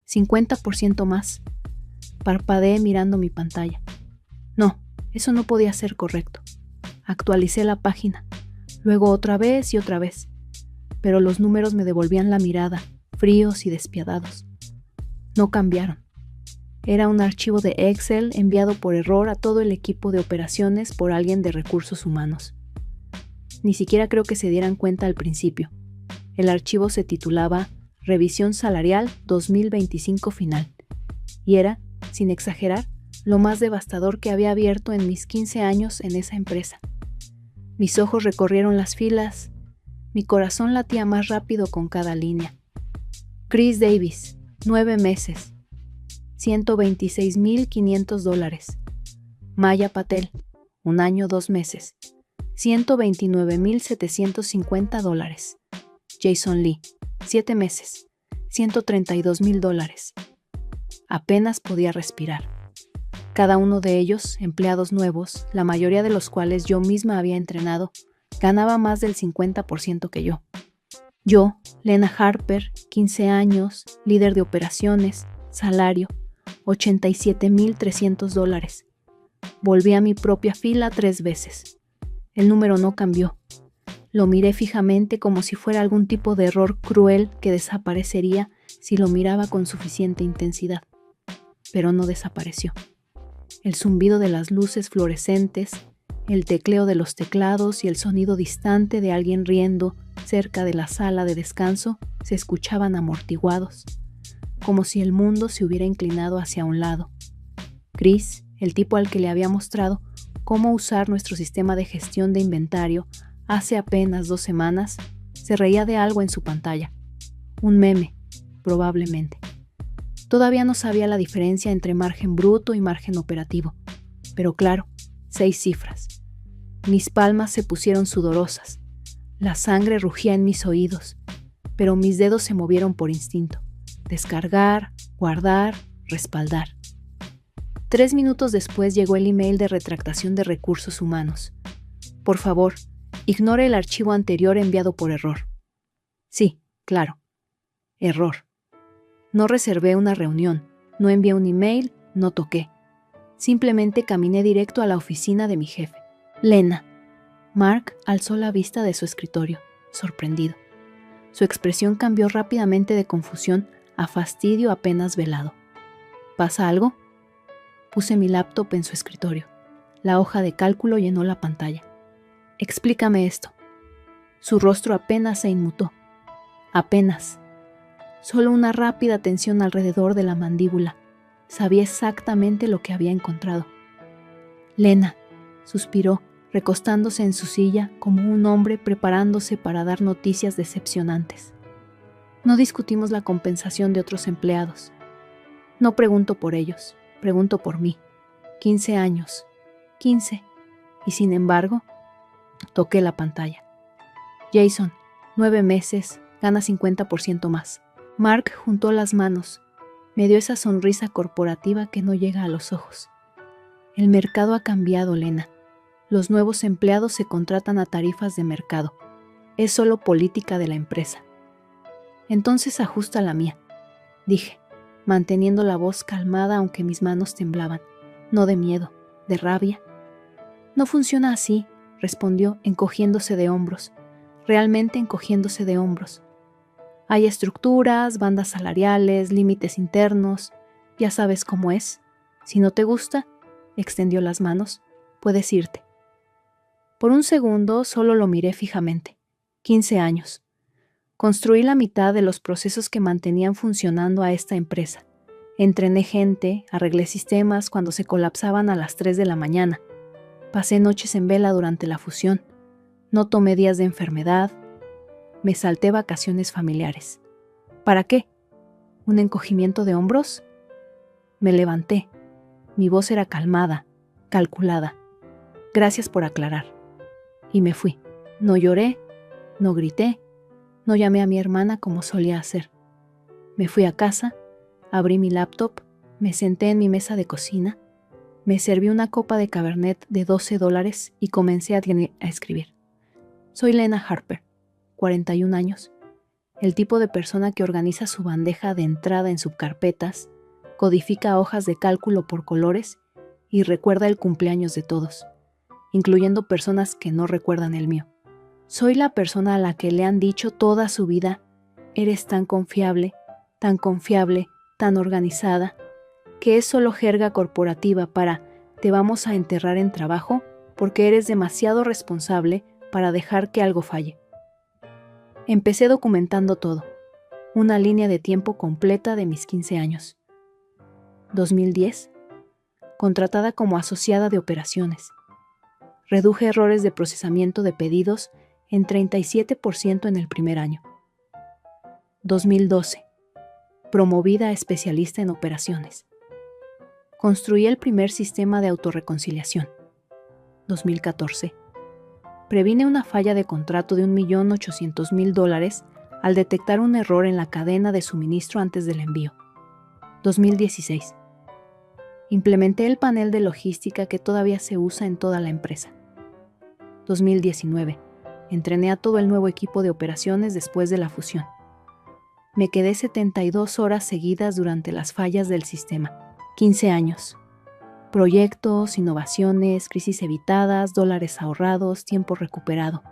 50% más. Parpadeé mirando mi pantalla. No, eso no podía ser correcto. Actualicé la página, luego otra vez y otra vez, pero los números me devolvían la mirada, fríos y despiadados. No cambiaron. Era un archivo de Excel enviado por error a todo el equipo de operaciones por alguien de recursos humanos. Ni siquiera creo que se dieran cuenta al principio. El archivo se titulaba Revisión Salarial 2025 Final y era, sin exagerar, lo más devastador que había abierto en mis 15 años en esa empresa. Mis ojos recorrieron las filas, mi corazón latía más rápido con cada línea. Chris Davis, 9 meses, $126,500. Maya Patel, 1 año 2 meses, $129,750. Jason Lee, 7 meses, $132,000. Apenas podía respirar. Cada uno de ellos, empleados nuevos, la mayoría de los cuales yo misma había entrenado, ganaba más del 50% que yo. Yo, Lena Harper, 15 años, líder de operaciones, salario, $87,300. Volví a mi propia fila 3 veces. El número no cambió. Lo miré fijamente como si fuera algún tipo de error cruel que desaparecería si lo miraba con suficiente intensidad. Pero no desapareció. El zumbido de las luces fluorescentes, el tecleo de los teclados y el sonido distante de alguien riendo cerca de la sala de descanso se escuchaban amortiguados, como si el mundo se hubiera inclinado hacia un lado. Chris, el tipo al que le había mostrado cómo usar nuestro sistema de gestión de inventario hace apenas 2 semanas, se reía de algo en su pantalla. Un meme, probablemente. Todavía no sabía la diferencia entre margen bruto y margen operativo, pero claro, 6 cifras. Mis palmas se pusieron sudorosas. La sangre rugía en mis oídos, pero mis dedos se movieron por instinto. Descargar, guardar, respaldar. 3 minutos después llegó el email de retractación de recursos humanos. Por favor, ignore el archivo anterior enviado por error. Sí, claro. Error. No reservé una reunión, no envié un email, no toqué. Simplemente caminé directo a la oficina de mi jefe. Lena. Mark alzó la vista de su escritorio, sorprendido. Su expresión cambió rápidamente de confusión a fastidio apenas velado. ¿Pasa algo? Puse mi laptop en su escritorio. La hoja de cálculo llenó la pantalla. Explícame esto. Su rostro apenas se inmutó. Apenas. Solo una rápida tensión alrededor de la mandíbula. Sabía exactamente lo que había encontrado. Lena, suspiró, recostándose en su silla como un hombre preparándose para dar noticias decepcionantes. No discutimos la compensación de otros empleados. No pregunto por ellos, pregunto por mí. 15 años. 15. Y sin embargo, toqué la pantalla. Jason, 9 meses, gana 50% más. Mark juntó las manos. Me dio esa sonrisa corporativa que no llega a los ojos. El mercado ha cambiado, Lena. Los nuevos empleados se contratan a tarifas de mercado. Es solo política de la empresa. Entonces ajusta la mía, dije, manteniendo la voz calmada aunque mis manos temblaban. No de miedo, de rabia. No funciona así, respondió, encogiéndose de hombros. Realmente encogiéndose de hombros. Hay estructuras, bandas salariales, límites internos. Ya sabes cómo es. Si no te gusta, extendió las manos, puedes irte. Por un segundo solo lo miré fijamente. 15 años. Construí la mitad de los procesos que mantenían funcionando a esta empresa. Entrené gente, arreglé sistemas cuando se colapsaban a las 3 de la mañana. Pasé noches en vela durante la fusión. No tomé días de enfermedad. Me salté vacaciones familiares. ¿Para qué? ¿Un encogimiento de hombros? Me levanté. Mi voz era calmada, calculada. Gracias por aclarar. Y me fui. No lloré, no grité, no llamé a mi hermana como solía hacer. Me fui a casa, abrí mi laptop, me senté en mi mesa de cocina, me serví una copa de Cabernet de $12 y comencé a escribir. Soy Lena Harper, 41 años. El tipo de persona que organiza su bandeja de entrada en subcarpetas, codifica hojas de cálculo por colores y recuerda el cumpleaños de todos, incluyendo personas que no recuerdan el mío. Soy la persona a la que le han dicho toda su vida: eres tan confiable, tan organizada, que es solo jerga corporativa para te vamos a enterrar en trabajo porque eres demasiado responsable para dejar que algo falle. Empecé documentando todo, una línea de tiempo completa de mis 15 años. 2010, contratada como asociada de operaciones. Reduje errores de procesamiento de pedidos en 37% en el primer año. 2012, promovida a especialista en operaciones. Construí el primer sistema de autorreconciliación. 2014, previne una falla de contrato de $1.800.000 al detectar un error en la cadena de suministro antes del envío. 2016, implementé el panel de logística que todavía se usa en toda la empresa. 2019, entrené a todo el nuevo equipo de operaciones después de la fusión. Me quedé 72 horas seguidas durante las fallas del sistema. 15 años. Proyectos, innovaciones, crisis evitadas, dólares ahorrados, tiempo recuperado.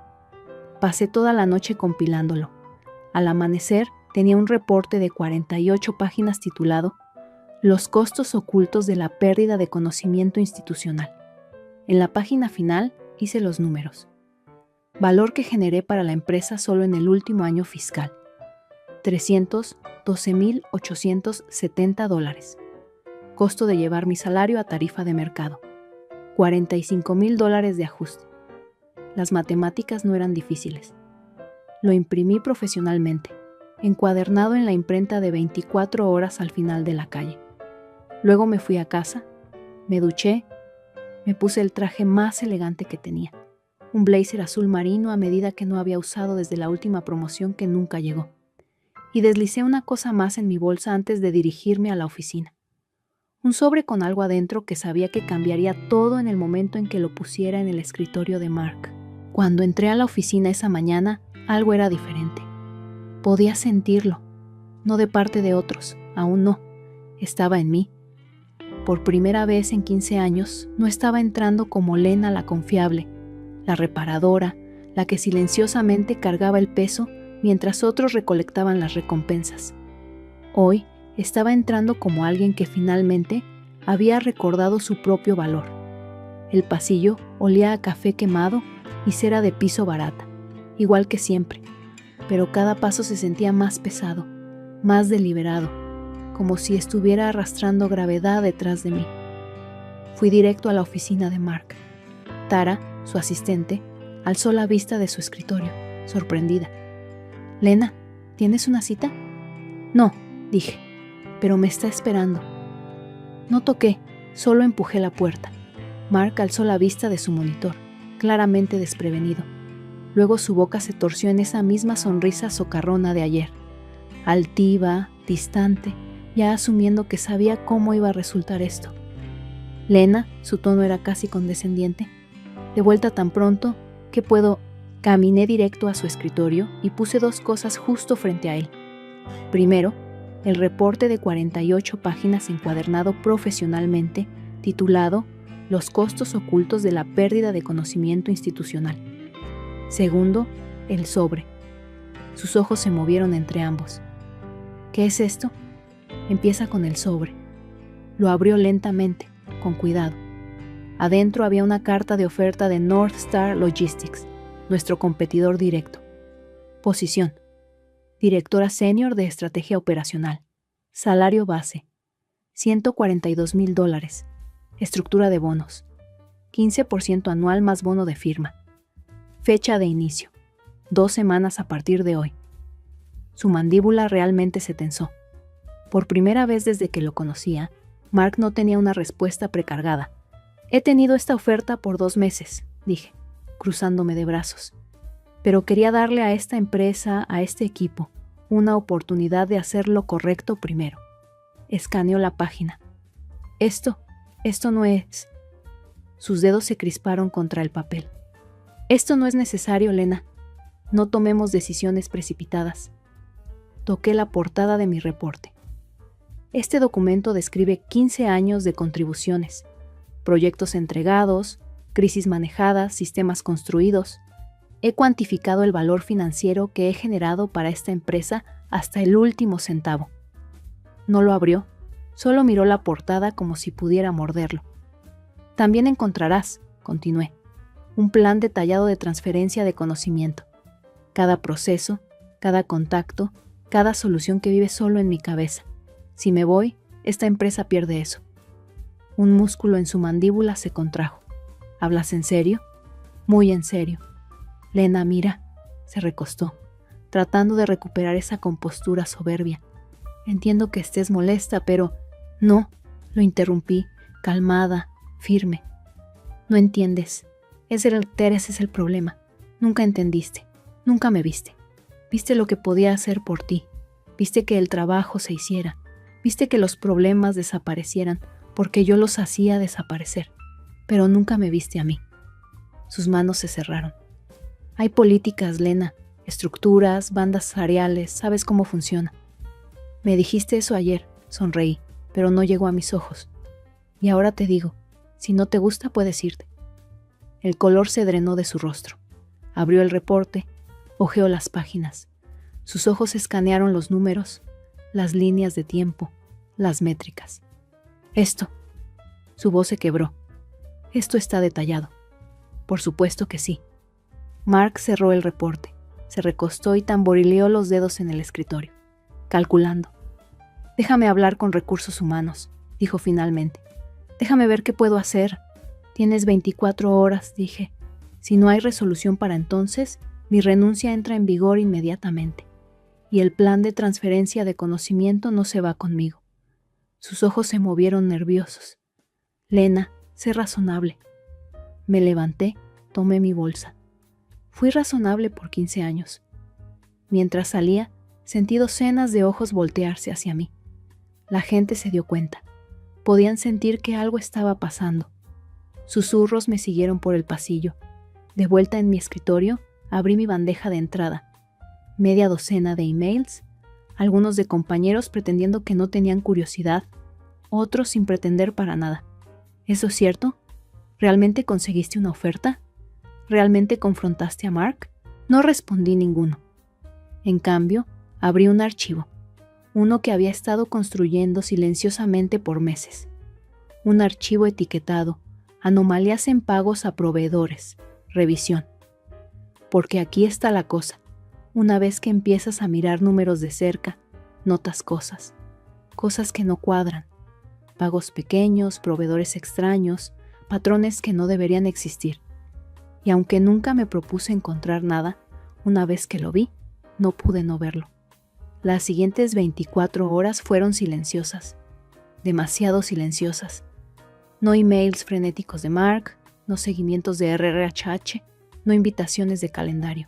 Pasé toda la noche compilándolo. Al amanecer tenía un reporte de 48 páginas titulado Los costos ocultos de la pérdida de conocimiento institucional. En la página final hice los números. Valor que generé para la empresa solo en el último año fiscal: $312,870. Costo de llevar mi salario a tarifa de mercado: $45,000 de ajuste. Las matemáticas no eran difíciles. Lo imprimí profesionalmente, encuadernado en la imprenta de 24 horas al final de la calle. Luego me fui a casa, me duché, me puse el traje más elegante que tenía, un blazer azul marino a medida que no había usado desde la última promoción que nunca llegó, y deslicé una cosa más en mi bolsa antes de dirigirme a la oficina. Un sobre con algo adentro que sabía que cambiaría todo en el momento en que lo pusiera en el escritorio de Mark. Cuando entré a la oficina esa mañana, algo era diferente. Podía sentirlo, no de parte de otros, aún no, estaba en mí. Por primera vez en 15 años, no estaba entrando como Lena la confiable, la reparadora, la que silenciosamente cargaba el peso mientras otros recolectaban las recompensas. Hoy estaba entrando como alguien que finalmente había recordado su propio valor. El pasillo olía a café quemado y cera de piso barata, igual que siempre, pero cada paso se sentía más pesado, más deliberado, como si estuviera arrastrando gravedad detrás de mí. Fui directo a la oficina de Mark. Tara, su asistente, alzó la vista de su escritorio, sorprendida. «Lena, ¿tienes una cita?» «No», dije, «pero me está esperando». No toqué, solo empujé la puerta. Mark alzó la vista de su monitor, claramente desprevenido. Luego su boca se torció en esa misma sonrisa socarrona de ayer, altiva, distante, ya asumiendo que sabía cómo iba a resultar esto. «Lena», su tono era casi condescendiente, «de vuelta tan pronto, ¿qué puedo...?» Caminé directo a su escritorio y puse dos cosas justo frente a él. Primero, el reporte de 48 páginas encuadernado profesionalmente, titulado Los costos ocultos de la pérdida de conocimiento institucional. Segundo, el sobre. Sus ojos se movieron entre ambos. «¿Qué es esto?» Empieza con el sobre. Lo abrió lentamente, con cuidado. Adentro había una carta de oferta de North Star Logistics, nuestro competidor directo. Posición: Directora Senior de Estrategia Operacional. Salario base: $142,000. Estructura de bonos: 15% anual más bono de firma. Fecha de inicio: 2 semanas a partir de hoy. Su mandíbula realmente se tensó. Por primera vez desde que lo conocía, Mark no tenía una respuesta precargada. «He tenido esta oferta por 2 meses», dije, cruzándome de brazos. «Pero quería darle a esta empresa, a este equipo, una oportunidad de hacer lo correcto primero». Escaneó la página. Esto no es...». Sus dedos se crisparon contra el papel. «Esto no es necesario, Lena. No tomemos decisiones precipitadas. Toqué la portada de mi reporte. Este documento describe 15 años de contribuciones, proyectos entregados, crisis manejadas, sistemas construidos. He cuantificado el valor financiero que he generado para esta empresa hasta el último centavo. No lo abrió, solo miró la portada como si pudiera morderlo. También encontrarás, continué, un plan detallado de transferencia de conocimiento. Cada proceso, cada contacto, cada solución que vive solo en mi cabeza. Si me voy, esta empresa pierde eso. Un músculo en su mandíbula se contrajo. ¿Hablas en serio? Muy en serio. Lena, mira, se recostó, tratando de recuperar esa compostura soberbia. Entiendo que estés molesta, pero... No, lo interrumpí, calmada, firme. No entiendes. Ese es el problema. Nunca entendiste. Nunca me viste. Viste lo que podía hacer por ti. Viste que el trabajo se hiciera. Viste que los problemas desaparecieran porque yo los hacía desaparecer. Pero nunca me viste a mí. Sus manos se cerraron. Hay políticas, Lena, estructuras, bandas salariales, sabes cómo funciona. Me dijiste eso ayer, sonreí, pero no llegó a mis ojos. Y ahora te digo, si no te gusta puedes irte. El color se drenó de su rostro. Abrió el reporte, hojeó las páginas. Sus ojos escanearon los números, las líneas de tiempo, las métricas. Esto. Su voz se quebró. Esto está detallado. Por supuesto que sí. Mark cerró el reporte, se recostó y tamborileó los dedos en el escritorio, calculando. Déjame hablar con recursos humanos, dijo finalmente. Déjame ver qué puedo hacer. Tienes 24 horas, dije. Si no hay resolución para entonces, mi renuncia entra en vigor inmediatamente. Y el plan de transferencia de conocimiento no se va conmigo. Sus ojos se movieron nerviosos. Lena, sé razonable. Me levanté, tomé mi bolsa. Fui razonable por 15 años. Mientras salía, sentí docenas de ojos voltearse hacia mí. La gente se dio cuenta. Podían sentir que algo estaba pasando. Susurros me siguieron por el pasillo. De vuelta en mi escritorio, abrí mi bandeja de entrada. Media docena de emails, algunos de compañeros pretendiendo que no tenían curiosidad, otros sin pretender para nada. ¿Eso es cierto? ¿Realmente conseguiste una oferta? ¿Realmente confrontaste a Mark? No respondí ninguno. En cambio, abrí un archivo, uno que había estado construyendo silenciosamente por meses. Un archivo etiquetado, anomalías en pagos a proveedores, revisión. Porque aquí está la cosa. Una vez que empiezas a mirar números de cerca, notas cosas que no cuadran. Pagos pequeños, proveedores extraños, patrones que no deberían existir. Y aunque nunca me propuse encontrar nada, una vez que lo vi, no pude no verlo. Las siguientes 24 horas fueron silenciosas, demasiado silenciosas. No emails frenéticos de Mark, no seguimientos de RRHH, no invitaciones de calendario.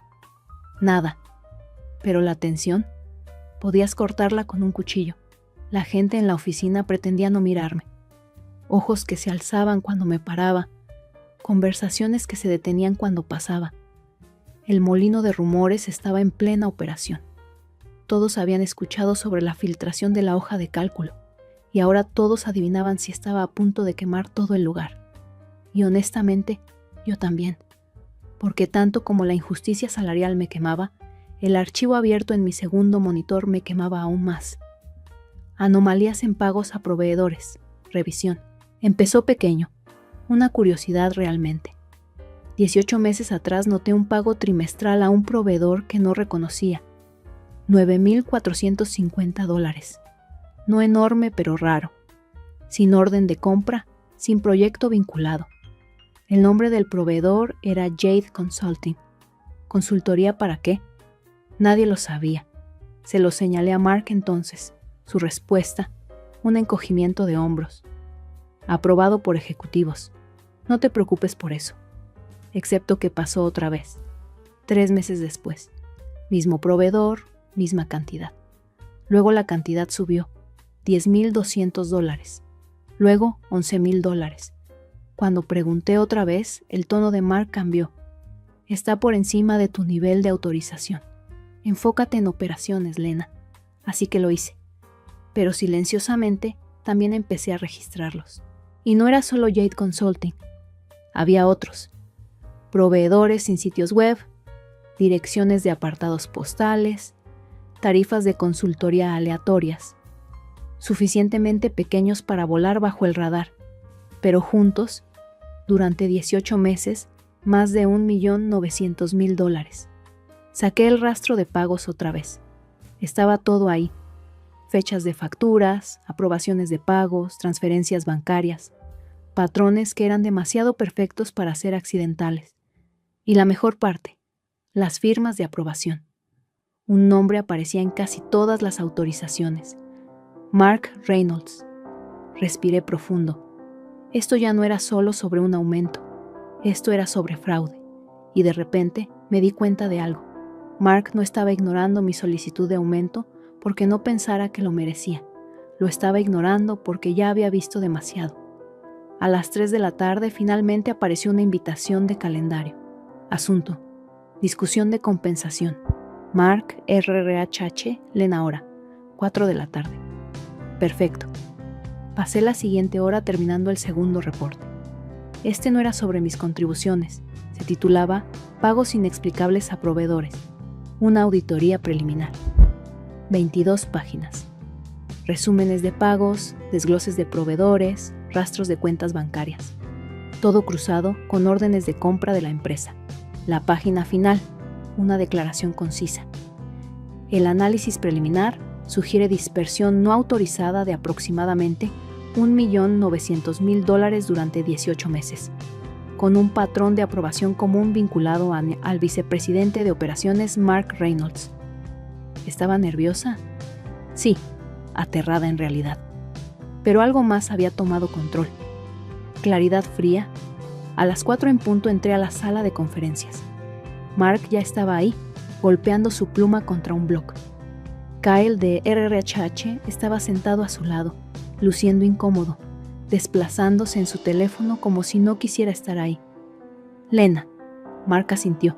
Nada. Pero la tensión, podías cortarla con un cuchillo. La gente en la oficina pretendía no mirarme. Ojos que se alzaban cuando me paraba, conversaciones que se detenían cuando pasaba. El molino de rumores estaba en plena operación. Todos habían escuchado sobre la filtración de la hoja de cálculo, y ahora todos adivinaban si estaba a punto de quemar todo el lugar. Y honestamente, yo también. Porque tanto como la injusticia salarial me quemaba, el archivo abierto en mi segundo monitor me quemaba aún más. Anomalías en pagos a proveedores. Revisión. Empezó pequeño. Una curiosidad realmente. 18 meses atrás noté un pago trimestral a un proveedor que no reconocía. $9,450. No enorme, pero raro. Sin orden de compra, sin proyecto vinculado. El nombre del proveedor era Jade Consulting. ¿Consultoría para qué? Nadie lo sabía. Se lo señalé a Mark entonces. Su respuesta, un encogimiento de hombros. Aprobado por ejecutivos. No te preocupes por eso. Excepto que pasó otra vez. 3 meses después. Mismo proveedor, misma cantidad. Luego la cantidad subió. $10,200. Luego $11,000. Cuando pregunté otra vez, el tono de Mark cambió. Está por encima de tu nivel de autorización. Enfócate en operaciones, Lena. así que lo hice. Pero silenciosamente también empecé a registrarlos. Y no era solo Jade Consulting. Había otros. Proveedores sin sitios web, direcciones de apartados postales, tarifas de consultoría aleatorias, suficientemente pequeños para volar bajo el radar, pero juntos, durante 18 meses, más de $1.900.000. Saqué el rastro de pagos otra vez. Estaba todo ahí. Fechas de facturas, aprobaciones de pagos, transferencias bancarias, patrones que eran demasiado perfectos para ser accidentales. Y la mejor parte, las firmas de aprobación. Un nombre aparecía en casi todas las autorizaciones. Mark Reynolds. Respiré profundo. Esto ya no era solo sobre un aumento. Esto era sobre fraude. Y de repente me di cuenta de algo. Mark no estaba ignorando mi solicitud de aumento porque no pensara que lo merecía. Lo estaba ignorando porque ya había visto demasiado. A las 3 de la tarde finalmente apareció una invitación de calendario. Asunto: discusión de compensación. Mark RRHH, Lena hora, 4 de la tarde. Perfecto. Pasé la siguiente hora terminando el segundo reporte. Este no era sobre mis contribuciones. Se titulaba Pagos inexplicables a proveedores. Una auditoría preliminar. 22 páginas. Resúmenes de pagos, desgloses de proveedores, rastros de cuentas bancarias. Todo cruzado con órdenes de compra de la empresa. La página final, una declaración concisa. El análisis preliminar sugiere dispersión no autorizada de aproximadamente $1.900.000 durante 18 meses, con un patrón de aprobación común vinculado al vicepresidente de operaciones Mark Reynolds. ¿Estaba nerviosa? Sí, aterrada en realidad. Pero algo más había tomado control. Claridad fría. A las 4 en punto entré a la sala de conferencias. Mark ya estaba ahí, golpeando su pluma contra un bloc. Kyle de RRHH estaba sentado a su lado, luciendo incómodo, desplazándose en su teléfono como si no quisiera estar ahí. Lena, Mark asintió,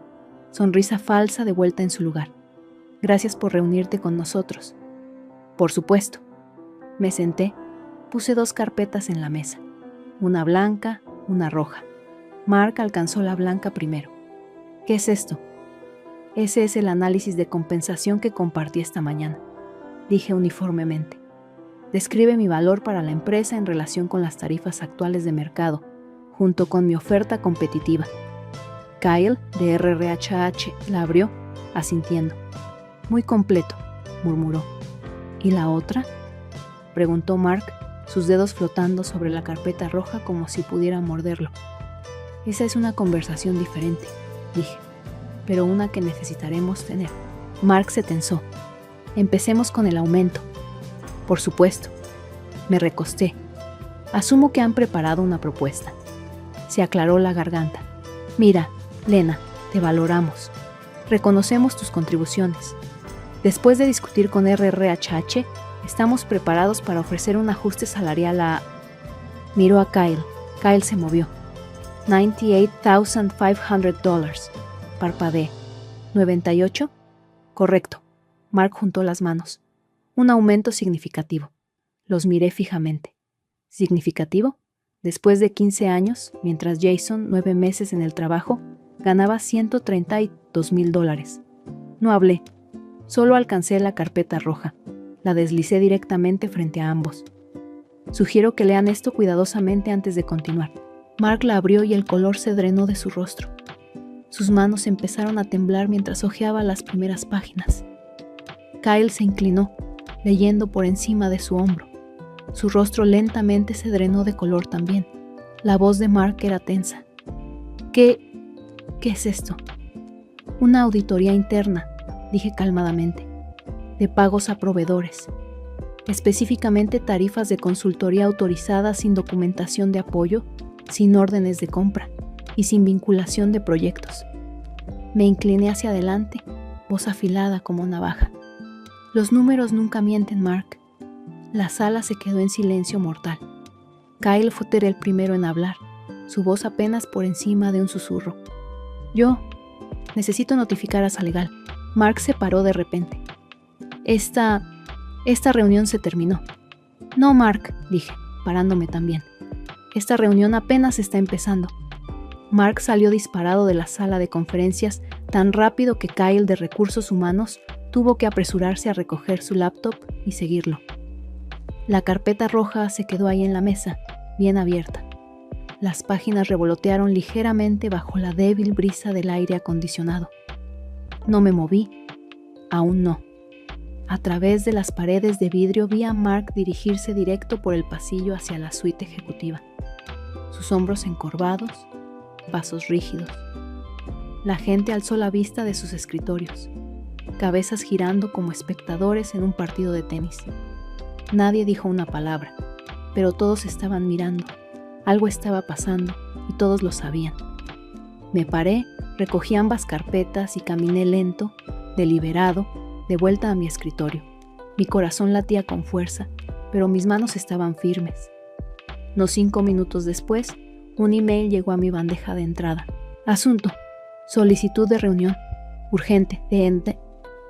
sonrisa falsa de vuelta en su lugar. Gracias por reunirte con nosotros. Por supuesto. Me senté, puse 2 carpetas en la mesa, una blanca, una roja. Mark alcanzó la blanca primero. ¿Qué es esto? Ese es el análisis de compensación que compartí esta mañana, dije uniformemente. Describe mi valor para la empresa en relación con las tarifas actuales de mercado, junto con mi oferta competitiva. Kyle, de RRHH, la abrió, asintiendo. Muy completo, murmuró. ¿Y la otra?, preguntó Mark, sus dedos flotando sobre la carpeta roja como si pudiera morderlo. Esa es una conversación diferente, dije, pero una que necesitaremos tener. Mark se tensó. Empecemos con el aumento. Por supuesto. Me recosté. Asumo que han preparado una propuesta. Se aclaró la garganta. Mira, Lena, te valoramos. Reconocemos tus contribuciones. Después de discutir con RRHH, estamos preparados para ofrecer un ajuste salarial a... Miró a Kyle. Kyle se movió. $98,500. Parpadeé. ¿98? Correcto. Mark juntó las manos. Un aumento significativo. Los miré fijamente. ¿Significativo? Después de 15 años, mientras Jason, 9 meses en el trabajo, ganaba $132,000. No hablé. Solo alcancé la carpeta roja. La deslicé directamente frente a ambos. Sugiero que lean esto cuidadosamente antes de continuar. Mark la abrió y el color se drenó de su rostro. Sus manos empezaron a temblar mientras hojeaba las primeras páginas. Kyle se inclinó, leyendo por encima de su hombro. Su rostro lentamente se drenó de color también. La voz de Mark era tensa. ¿Qué es esto? Una auditoría interna, dije calmadamente, de pagos a proveedores. Específicamente tarifas de consultoría autorizadas sin documentación de apoyo, sin órdenes de compra y sin vinculación de proyectos. Me incliné hacia adelante, voz afilada como navaja. Los números nunca mienten, Mark. La sala se quedó en silencio mortal. Kyle fue el primero en hablar, su voz apenas por encima de un susurro. Yo necesito notificar a Salegal. Mark se paró de repente. Esta Esta reunión se terminó. No, Mark, dije, parándome también. Esta reunión apenas está empezando. Mark salió disparado de la sala de conferencias tan rápido que Kyle de Recursos Humanos tuvo que apresurarse a recoger su laptop y seguirlo. La carpeta roja se quedó ahí en la mesa, bien abierta. Las páginas revolotearon ligeramente bajo la débil brisa del aire acondicionado. No me moví, aún no. A través de las paredes de vidrio vi a Mark dirigirse directo por el pasillo hacia la suite ejecutiva. Sus hombros encorvados, pasos rígidos. La gente alzó la vista de sus escritorios, cabezas girando como espectadores en un partido de tenis. Nadie dijo una palabra, pero todos estaban mirando. Algo estaba pasando y todos lo sabían. Me paré, recogí ambas carpetas y caminé lento, deliberado, de vuelta a mi escritorio. Mi corazón latía con fuerza, pero mis manos estaban firmes. Unos 5 minutos después, un email llegó a mi bandeja de entrada. Asunto: solicitud de reunión. Urgente, de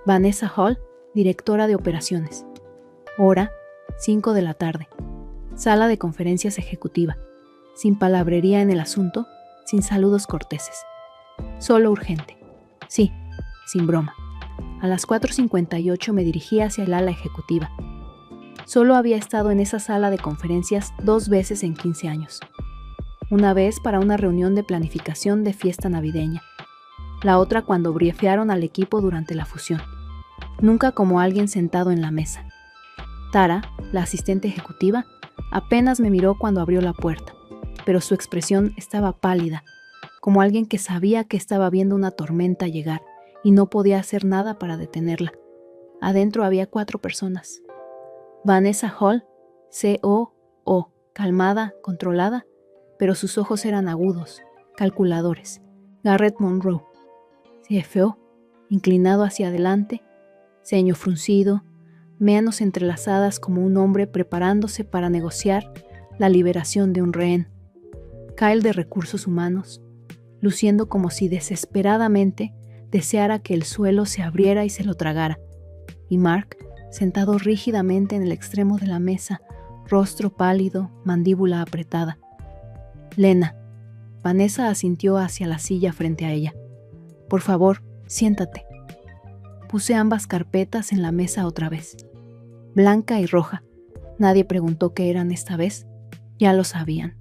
Vanessa Hall, directora de operaciones. Hora: 5 de la tarde. Sala de conferencias ejecutiva. Sin palabrería en el asunto, sin saludos corteses. Solo urgente. Sí, sin broma. A las 4:58 me dirigí hacia el ala ejecutiva. Solo había estado en esa sala de conferencias 2 veces en 15 años. Una vez para una reunión de planificación de fiesta navideña. La otra cuando briefearon al equipo durante la fusión. Nunca como alguien sentado en la mesa. Tara, la asistente ejecutiva, apenas me miró cuando abrió la puerta, pero su expresión estaba pálida, como alguien que sabía que estaba viendo una tormenta llegar y no podía hacer nada para detenerla. Adentro había 4 personas. Vanessa Hall, COO, calmada, controlada, pero sus ojos eran agudos, calculadores. Garrett Monroe, CFO, inclinado hacia adelante, ceño fruncido, manos entrelazadas como un hombre preparándose para negociar la liberación de un rehén. Kyle de Recursos Humanos, luciendo como si desesperadamente deseara que el suelo se abriera y se lo tragara. Y Mark, sentado rígidamente en el extremo de la mesa, rostro pálido, mandíbula apretada. Lena. Vanessa asintió hacia la silla frente a ella. Por favor, siéntate. Puse ambas carpetas en la mesa otra vez. Blanca y roja. Nadie preguntó qué eran esta vez. Ya lo sabían.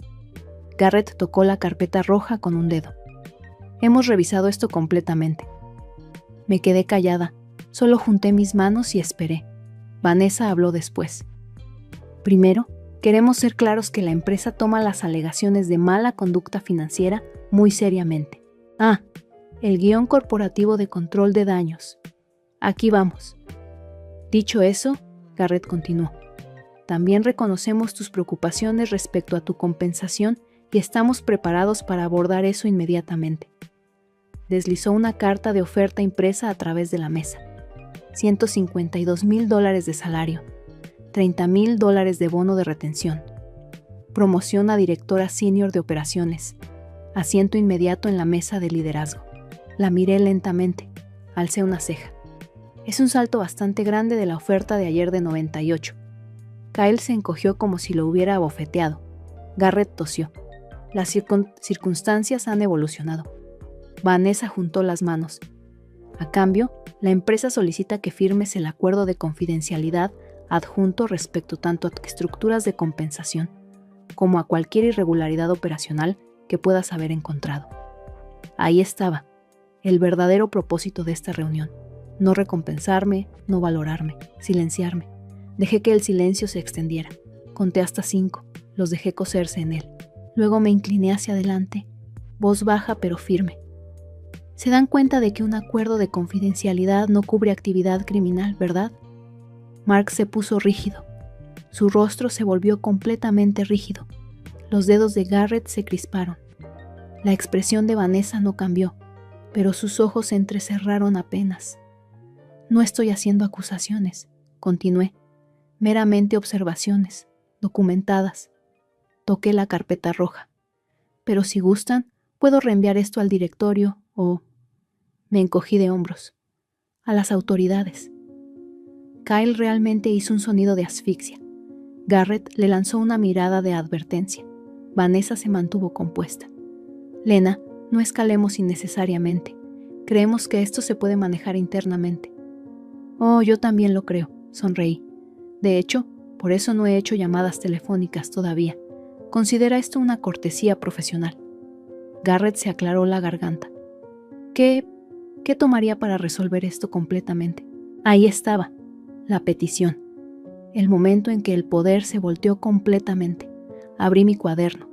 Garrett tocó la carpeta roja con un dedo. Hemos revisado esto completamente. Me quedé callada. Solo junté mis manos y esperé. Vanessa habló después. Primero, queremos ser claros que la empresa toma las alegaciones de mala conducta financiera muy seriamente. El guión corporativo de control de daños. Aquí vamos. Dicho eso, Garrett continuó. También reconocemos tus preocupaciones respecto a tu compensación y estamos preparados para abordar eso inmediatamente. Deslizó una carta de oferta impresa a través de la mesa. $152,000 de salario. $30,000 de bono de retención. Promoción a directora senior de operaciones. Asiento inmediato en la mesa de liderazgo. La miré lentamente. Alcé una ceja. Es un salto bastante grande de la oferta de ayer de 98. Kyle se encogió como si lo hubiera abofeteado. Garrett tosió. Las circunstancias han evolucionado. Vanessa juntó las manos. A cambio, la empresa solicita que firmes el acuerdo de confidencialidad adjunto respecto tanto a estructuras de compensación como a cualquier irregularidad operacional que puedas haber encontrado. Ahí estaba, el verdadero propósito de esta reunión. No recompensarme, no valorarme, silenciarme. Dejé que el silencio se extendiera. Conté hasta 5, los dejé coserse en él. Luego me incliné hacia adelante, voz baja pero firme. Se dan cuenta de que un acuerdo de confidencialidad no cubre actividad criminal, ¿verdad? Mark se puso rígido. Su rostro se volvió completamente rígido. Los dedos de Garrett se crisparon. La expresión de Vanessa no cambió, pero sus ojos se entrecerraron apenas. No estoy haciendo acusaciones, continué. Meramente observaciones, documentadas. Toqué la carpeta roja. Pero si gustan, puedo reenviar esto al directorio o... Me encogí de hombros. A las autoridades. Kyle realmente hizo un sonido de asfixia. Garrett le lanzó una mirada de advertencia. Vanessa se mantuvo compuesta. Lena, no escalemos innecesariamente. Creemos que esto se puede manejar internamente. Oh, yo también lo creo, sonreí. De hecho, por eso no he hecho llamadas telefónicas todavía. Considera esto una cortesía profesional. Garrett se aclaró la garganta. ¿Qué tomaría para resolver esto completamente? Ahí estaba, la petición. El momento en que el poder se volteó completamente. Abrí mi cuaderno,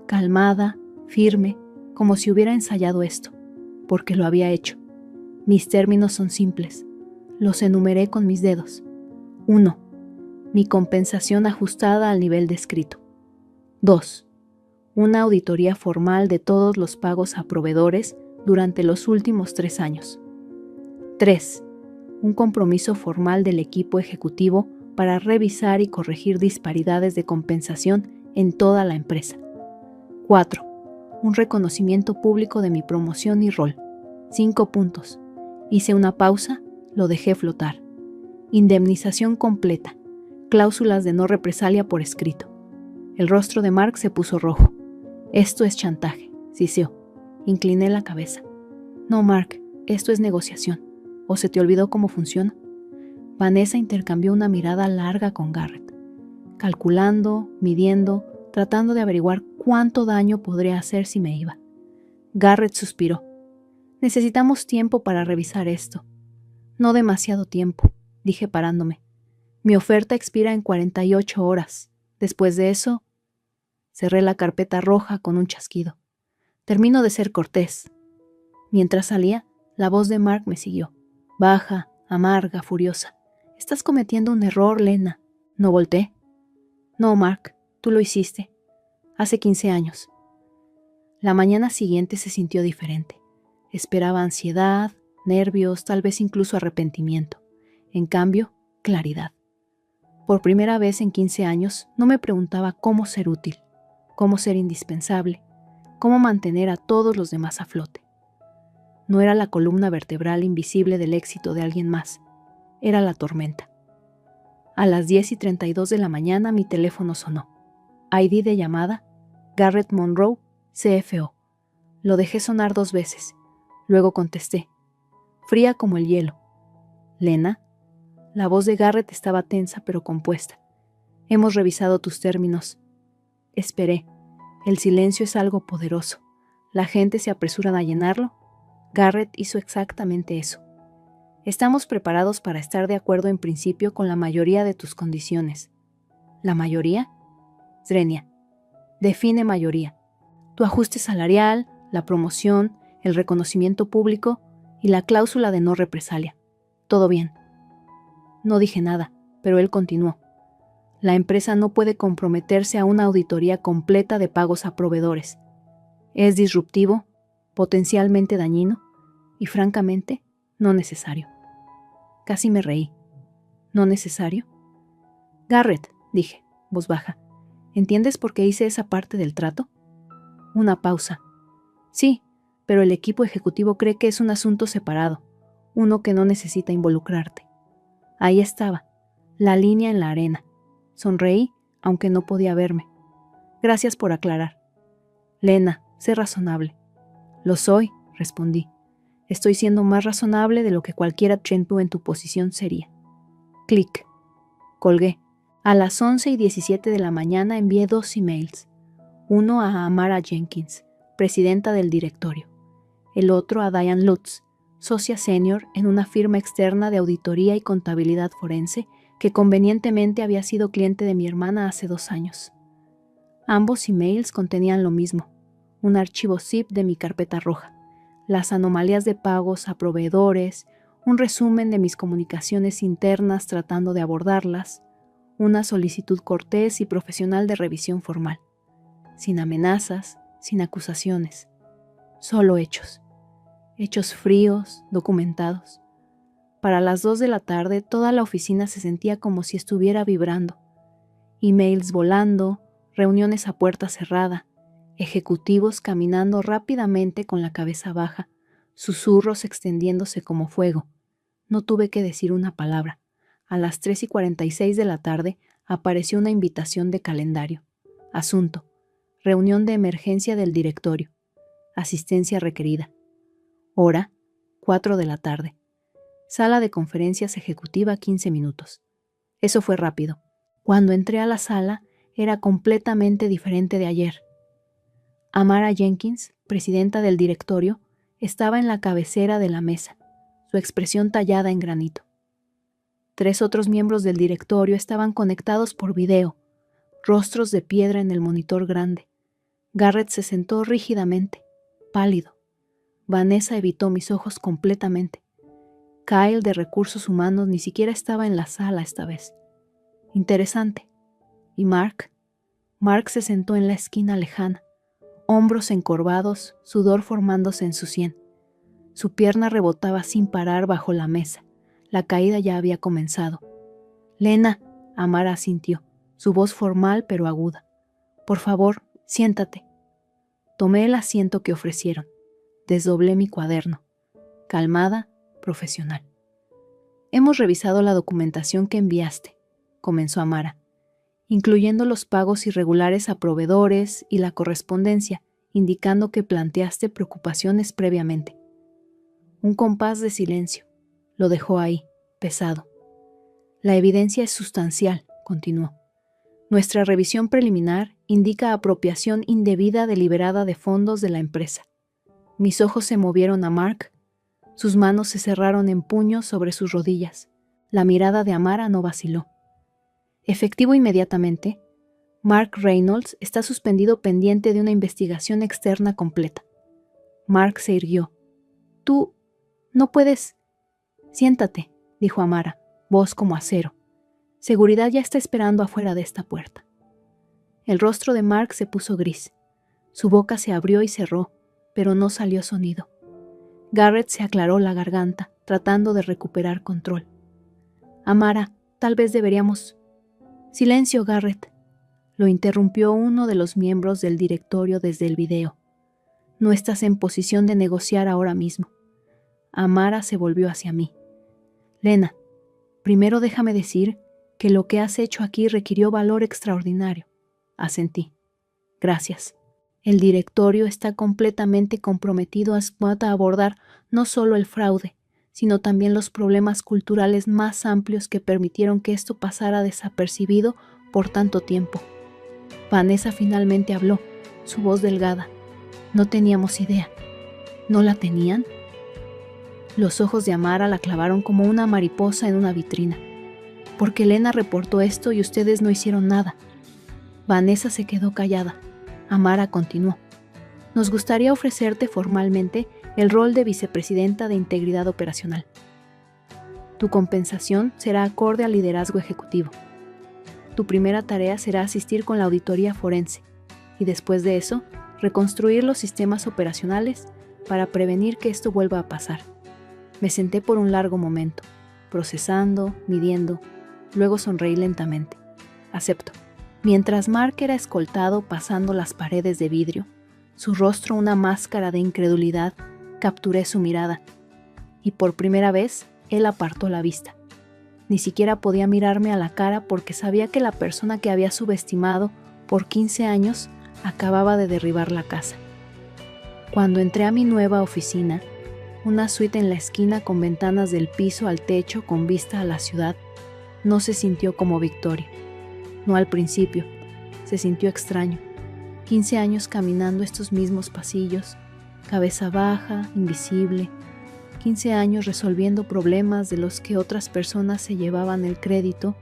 calmada, firme, como si hubiera ensayado esto, porque lo había hecho. Mis términos son simples. Los enumeré con mis dedos. 1. Mi compensación ajustada al nivel descrito. 2. Una auditoría formal de todos los pagos a proveedores durante los últimos 3 años. 3. Un compromiso formal del equipo ejecutivo para revisar y corregir disparidades de compensación en toda la empresa. 4. Un reconocimiento público de mi promoción y rol. 5 puntos. Hice una pausa, lo dejé flotar. Indemnización completa. Cláusulas de no represalia por escrito. El rostro de Mark se puso rojo. Esto es chantaje, siseó. Incliné la cabeza. No, Mark, esto es negociación. ¿O se te olvidó cómo funciona? Vanessa intercambió una mirada larga con Garrett, calculando, midiendo, tratando de averiguar cuánto daño podría hacer si me iba. Garrett suspiró. Necesitamos tiempo para revisar esto. No demasiado tiempo, dije parándome. Mi oferta expira en 48 horas. Después de eso, cerré la carpeta roja con un chasquido. Termino de ser cortés. Mientras salía, la voz de Mark me siguió, baja, amarga, furiosa. Estás cometiendo un error, Lena. No volteé. No, Mark, tú lo hiciste. Hace 15 años. La mañana siguiente se sintió diferente. Esperaba ansiedad, nervios, tal vez incluso arrepentimiento. En cambio, claridad. Por primera vez en 15 años no me preguntaba cómo ser útil, cómo ser indispensable, cómo mantener a todos los demás a flote. No era la columna vertebral invisible del éxito de alguien más, era la tormenta. A las 10:32 de la mañana mi teléfono sonó. ID de llamada, Garrett Monroe, CFO. Lo dejé sonar 2 veces, luego contesté, fría como el hielo. Lena. La voz de Garrett estaba tensa pero compuesta. Hemos revisado tus términos. Esperé. El silencio es algo poderoso. La gente se apresura a llenarlo. Garrett hizo exactamente eso. Estamos preparados para estar de acuerdo en principio con la mayoría de tus condiciones. ¿La mayoría? Zrenia. Define mayoría. Tu ajuste salarial, la promoción, el reconocimiento público y la cláusula de no represalia. Todo bien. No dije nada, pero él continuó. La empresa no puede comprometerse a una auditoría completa de pagos a proveedores. Es disruptivo, potencialmente dañino y, francamente, no necesario. Casi me reí. ¿No necesario? Garrett, dije, voz baja, ¿entiendes por qué hice esa parte del trato? Una pausa. Sí, pero el equipo ejecutivo cree que es un asunto separado, uno que no necesita involucrarte. Ahí estaba, la línea en la arena. Sonreí, aunque no podía verme. Gracias por aclarar. Lena, sé razonable. Lo soy, respondí. Estoy siendo más razonable de lo que cualquiera Trentú en tu posición sería. Clic. Colgué. A las 11:17 de la mañana envié 2 emails. Uno a Amara Jenkins, presidenta del directorio. El otro a Diane Lutz, socia senior en una firma externa de auditoría y contabilidad forense que convenientemente había sido cliente de mi hermana hace 2 años. Ambos emails contenían lo mismo, un archivo zip de mi carpeta roja, las anomalías de pagos a proveedores, un resumen de mis comunicaciones internas tratando de abordarlas, una solicitud cortés y profesional de revisión formal, sin amenazas, sin acusaciones, solo hechos. Hechos fríos, documentados. Para las 2 de la tarde toda la oficina se sentía como si estuviera vibrando. Emails volando, reuniones a puerta cerrada, ejecutivos caminando rápidamente con la cabeza baja, susurros extendiéndose como fuego. No tuve que decir una palabra. A las 3:46 de la tarde apareció una invitación de calendario. Asunto: reunión de emergencia del directorio. Asistencia requerida. Hora: 4 de la tarde. Sala de conferencias ejecutiva 15 minutos. Eso fue rápido. Cuando entré a la sala, era completamente diferente de ayer. Amara Jenkins, presidenta del directorio, estaba en la cabecera de la mesa, su expresión tallada en granito. 3 otros miembros del directorio estaban conectados por video, rostros de piedra en el monitor grande. Garrett se sentó rígidamente, pálido. Vanessa evitó mis ojos completamente. Kyle, de Recursos Humanos, ni siquiera estaba en la sala esta vez. Interesante. ¿Y Mark? Mark se sentó en la esquina lejana, hombros encorvados, sudor formándose en su sien. Su pierna rebotaba sin parar bajo la mesa. La caída ya había comenzado. «Lena», Amara asintió, su voz formal pero aguda. «Por favor, siéntate». Tomé el asiento que ofrecieron. Desdoblé mi cuaderno. Calmada, profesional. «Hemos revisado la documentación que enviaste», comenzó Amara, incluyendo los pagos irregulares a proveedores y la correspondencia, indicando que planteaste preocupaciones previamente. Un compás de silencio. Lo dejó ahí, pesado. «La evidencia es sustancial», continuó. «Nuestra revisión preliminar indica apropiación indebida deliberada de fondos de la empresa». Mis ojos se movieron a Mark. Sus manos se cerraron en puños sobre sus rodillas. La mirada de Amara no vaciló. «Efectivo inmediatamente. Mark Reynolds está suspendido pendiente de una investigación externa completa». Mark se irguió. «Tú no puedes...» «Siéntate», dijo Amara, voz como acero. «Seguridad ya está esperando afuera de esta puerta». El rostro de Mark se puso gris. Su boca se abrió y cerró, pero no salió sonido. Garrett se aclaró la garganta, tratando de recuperar control. «Amara, tal vez deberíamos...» «Silencio, Garrett», lo interrumpió uno de los miembros del directorio desde el video. «No estás en posición de negociar ahora mismo». Amara se volvió hacia mí. «Lena, primero déjame decir que lo que has hecho aquí requirió valor extraordinario». Asentí. «Gracias. El directorio está completamente comprometido a abordar no solo el fraude, sino también los problemas culturales más amplios que permitieron que esto pasara desapercibido por tanto tiempo». Vanessa finalmente habló, su voz delgada. «No teníamos idea». «¿No la tenían?» Los ojos de Amara la clavaron como una mariposa en una vitrina. «Porque Lena reportó esto y ustedes no hicieron nada». Vanessa se quedó callada. Amara continuó. «Nos gustaría ofrecerte formalmente el rol de vicepresidenta de Integridad Operacional. Tu compensación será acorde al liderazgo ejecutivo. Tu primera tarea será asistir con la auditoría forense y después de eso, reconstruir los sistemas operacionales para prevenir que esto vuelva a pasar». Me senté por un largo momento, procesando, midiendo, luego sonreí lentamente. «Acepto». Mientras Mark era escoltado pasando las paredes de vidrio, su rostro una máscara de incredulidad, capturé su mirada, y por primera vez él apartó la vista. Ni siquiera podía mirarme a la cara porque sabía que la persona que había subestimado por 15 años acababa de derribar la casa. Cuando entré a mi nueva oficina, una suite en la esquina con ventanas del piso al techo con vista a la ciudad, no se sintió como Victoria. No al principio, se sintió extraño. 15 años caminando estos mismos pasillos, cabeza baja, invisible. 15 años resolviendo problemas de los que otras personas se llevaban el crédito,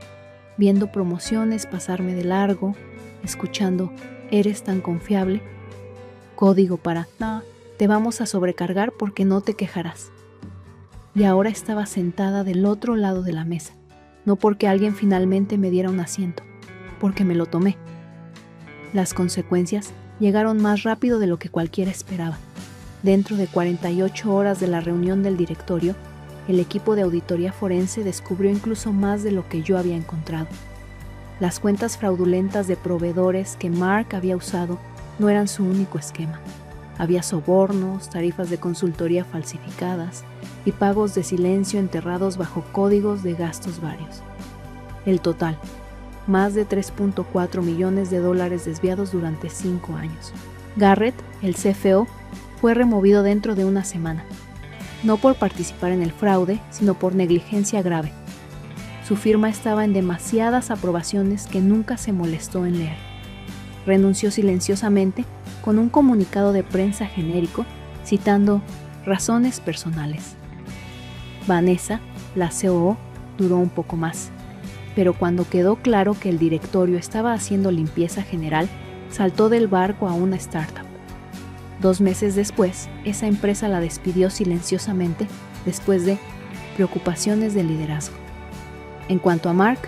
viendo promociones pasarme de largo, escuchando «eres tan confiable», código para «no, te vamos a sobrecargar porque no te quejarás». Y ahora estaba sentada del otro lado de la mesa, no porque alguien finalmente me diera un asiento, porque me lo tomé. Las consecuencias llegaron más rápido de lo que cualquiera esperaba. Dentro de 48 horas de la reunión del directorio, el equipo de auditoría forense descubrió incluso más de lo que yo había encontrado. Las cuentas fraudulentas de proveedores que Mark había usado no eran su único esquema. Había sobornos, tarifas de consultoría falsificadas y pagos de silencio enterrados bajo códigos de gastos varios. El total, más de 3.4 millones de dólares desviados durante 5 años. Garrett, el CFO, fue removido dentro de una semana, no por participar en el fraude, sino por negligencia grave. Su firma estaba en demasiadas aprobaciones que nunca se molestó en leer. Renunció silenciosamente con un comunicado de prensa genérico citando razones personales. Vanessa, la COO, duró un poco más, pero cuando quedó claro que el directorio estaba haciendo limpieza general, saltó del barco a una startup. 2 meses después, esa empresa la despidió silenciosamente después de preocupaciones de liderazgo. En cuanto a Mark,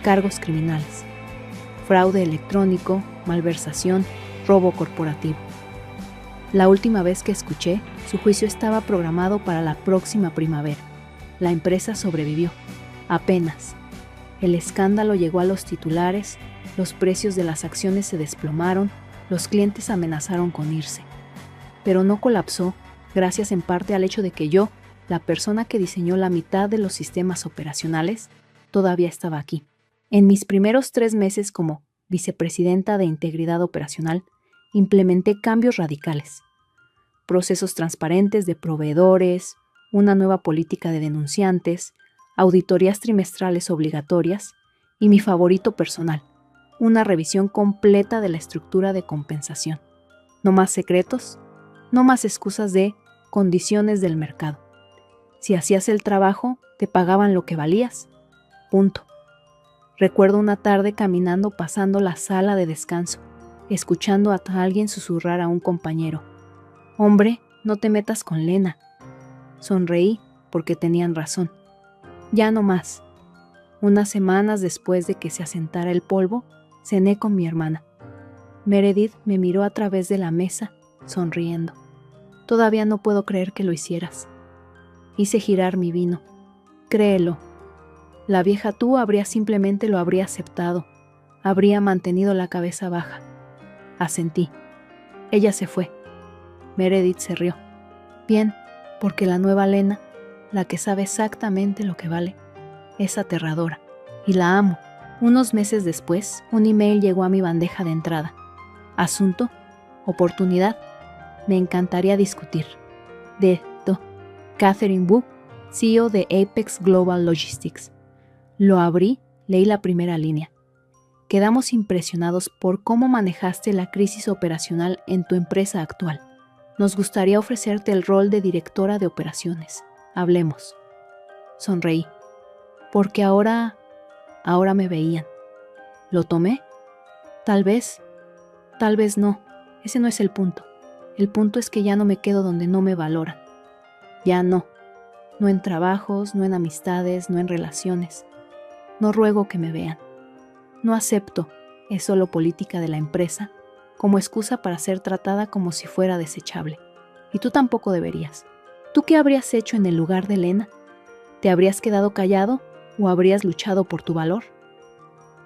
cargos criminales, fraude electrónico, malversación, robo corporativo. La última vez que escuché, su juicio estaba programado para la próxima primavera. La empresa sobrevivió, apenas. El escándalo llegó a los titulares, los precios de las acciones se desplomaron, los clientes amenazaron con irse. Pero no colapsó, gracias en parte al hecho de que yo, la persona que diseñó la mitad de los sistemas operacionales, todavía estaba aquí. En mis primeros 3 meses como vicepresidenta de Integridad Operacional, implementé cambios radicales. Procesos transparentes de proveedores, una nueva política de denunciantes, auditorías trimestrales obligatorias y mi favorito personal, una revisión completa de la estructura de compensación. No más secretos, no más excusas de condiciones del mercado. Si hacías el trabajo, te pagaban lo que valías. Punto. Recuerdo una tarde caminando pasando la sala de descanso, escuchando a alguien susurrar a un compañero: «Hombre, no te metas con Lena». Sonreí porque tenían razón. Ya no más. Unas semanas después de que se asentara el polvo, cené con mi hermana. Meredith me miró a través de la mesa, sonriendo. «Todavía no puedo creer que lo hicieras». Hice girar mi vino. Créelo. La vieja tú simplemente lo habría aceptado. Habría mantenido la cabeza baja. Asentí. Ella se fue. Meredith se rió. Bien, porque la nueva Lena, la que sabe exactamente lo que vale, es aterradora. Y la amo. Unos meses después, un email llegó a mi bandeja de entrada. Asunto, oportunidad, me encantaría discutir. De Catherine Wu, CEO de Apex Global Logistics. Lo abrí, leí la primera línea. Quedamos impresionados por cómo manejaste la crisis operacional en tu empresa actual. Nos gustaría ofrecerte el rol de directora de operaciones. Hablemos. Sonreí. Porque ahora me veían. ¿Lo tomé? Tal vez no. Ese no es el punto. El punto es que ya no me quedo donde no me valoran. Ya no. No en trabajos, no en amistades, no en relaciones. No ruego que me vean. No acepto, es solo política de la empresa, como excusa para ser tratada como si fuera desechable. Y tú tampoco deberías. ¿Tú qué habrías hecho en el lugar de Lena? ¿Te habrías quedado callado o habrías luchado por tu valor?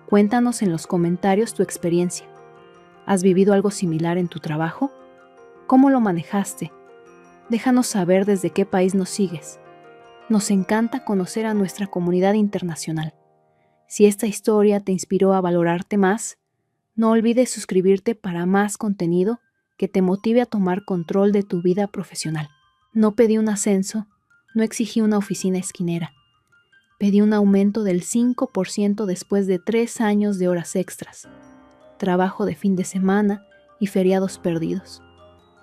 Cuéntanos en los comentarios tu experiencia. ¿Has vivido algo similar en tu trabajo? ¿Cómo lo manejaste? Déjanos saber desde qué país nos sigues. Nos encanta conocer a nuestra comunidad internacional. Si esta historia te inspiró a valorarte más, no olvides suscribirte para más contenido que te motive a tomar control de tu vida profesional. No pedí un ascenso, no exigí una oficina esquinera. Pedí un aumento del 5% después de 3 años de horas extras, trabajo de fin de semana y feriados perdidos.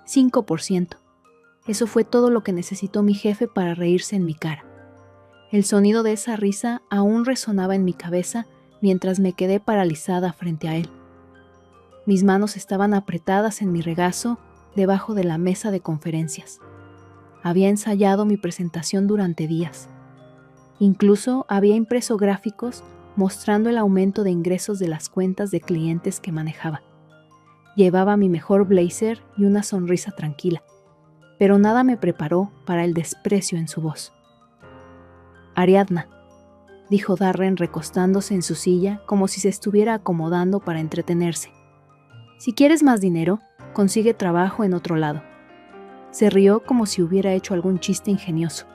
5%. Eso fue todo lo que necesitó mi jefe para reírse en mi cara. El sonido de esa risa aún resonaba en mi cabeza mientras me quedé paralizada frente a él. Mis manos estaban apretadas en mi regazo debajo de la mesa de conferencias. Había ensayado mi presentación durante días. Incluso había impreso gráficos mostrando el aumento de ingresos de las cuentas de clientes que manejaba. Llevaba mi mejor blazer y una sonrisa tranquila, pero nada me preparó para el desprecio en su voz. «Ariadna», dijo Darren recostándose en su silla como si se estuviera acomodando para entretenerse. «Si quieres más dinero, consigue trabajo en otro lado». Se rió como si hubiera hecho algún chiste ingenioso.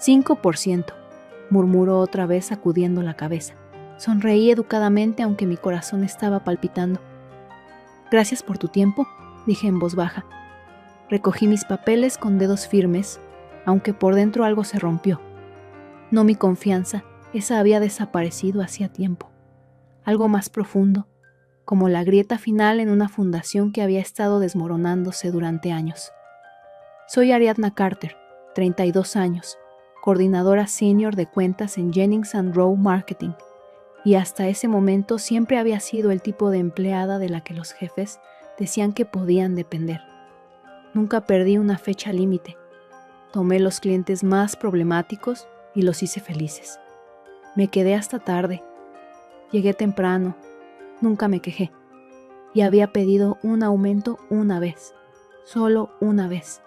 5%, murmuró otra vez sacudiendo la cabeza. Sonreí educadamente aunque mi corazón estaba palpitando. «Gracias por tu tiempo», dije en voz baja. Recogí mis papeles con dedos firmes, aunque por dentro algo se rompió. No mi confianza, esa había desaparecido hacía tiempo. Algo más profundo, como la grieta final en una fundación que había estado desmoronándose durante años. Soy Ariadna Carter, 32 años, coordinadora senior de cuentas en Jennings & Rowe Marketing, y hasta ese momento siempre había sido el tipo de empleada de la que los jefes decían que podían depender. Nunca perdí una fecha límite. Tomé los clientes más problemáticos y los hice felices. Me quedé hasta tarde. Llegué temprano. Nunca me quejé. Y había pedido un aumento una vez. Solo una vez.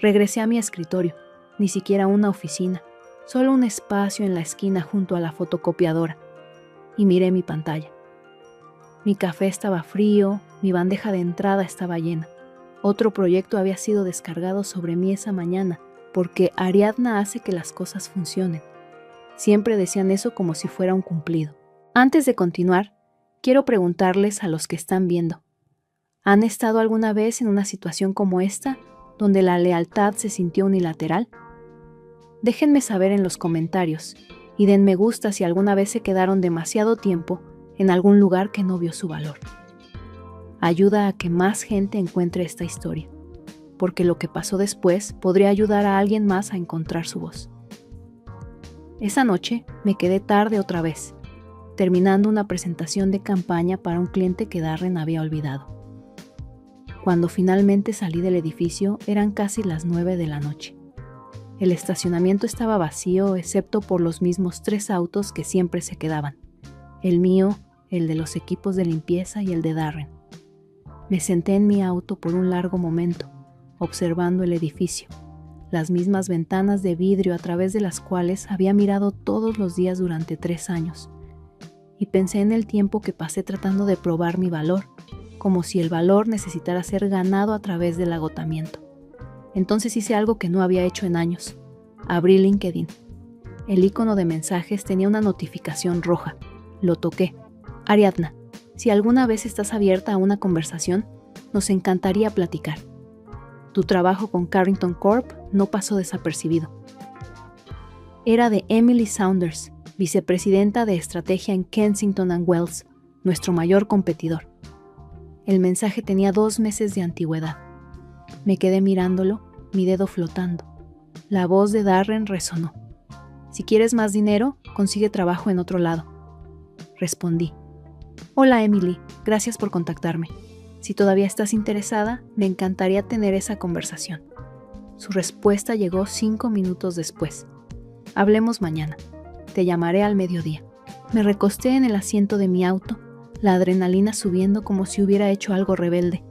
Regresé a mi escritorio. Ni siquiera una oficina. Solo un espacio en la esquina junto a la fotocopiadora. Y miré mi pantalla. Mi café estaba frío, mi bandeja de entrada estaba llena. Otro proyecto había sido descargado sobre mí esa mañana, porque Ariadna hace que las cosas funcionen. Siempre decían eso como si fuera un cumplido. Antes de continuar, quiero preguntarles a los que están viendo, ¿han estado alguna vez en una situación como esta, donde la lealtad se sintió unilateral? Déjenme saber en los comentarios y den me gusta si alguna vez se quedaron demasiado tiempo en algún lugar que no vio su valor. Ayuda a que más gente encuentre esta historia, porque lo que pasó después podría ayudar a alguien más a encontrar su voz. Esa noche me quedé tarde otra vez, terminando una presentación de campaña para un cliente que Darren había olvidado. Cuando finalmente salí del edificio eran casi las 9 de la noche. El estacionamiento estaba vacío excepto por los mismos 3 autos que siempre se quedaban, el mío, el de los equipos de limpieza y el de Darren. Me senté en mi auto por un largo momento, observando el edificio, las mismas ventanas de vidrio a través de las cuales había mirado todos los días durante 3 años, y pensé en el tiempo que pasé tratando de probar mi valor, como si el valor necesitara ser ganado a través del agotamiento. Entonces hice algo que no había hecho en años. Abrí LinkedIn. El icono de mensajes tenía una notificación roja. Lo toqué. Ariadna, si alguna vez estás abierta a una conversación, nos encantaría platicar. Tu trabajo con Carrington Corp no pasó desapercibido. Era de Emily Saunders, vicepresidenta de estrategia en Kensington & Wells, nuestro mayor competidor. El mensaje tenía 2 meses de antigüedad. Me quedé mirándolo, mi dedo flotando. La voz de Darren resonó. Si quieres más dinero, consigue trabajo en otro lado. Respondí. Hola Emily, gracias por contactarme. Si todavía estás interesada, me encantaría tener esa conversación. Su respuesta llegó 5 minutos después. Hablemos mañana. Te llamaré al mediodía. Me recosté en el asiento de mi auto, la adrenalina subiendo como si hubiera hecho algo rebelde.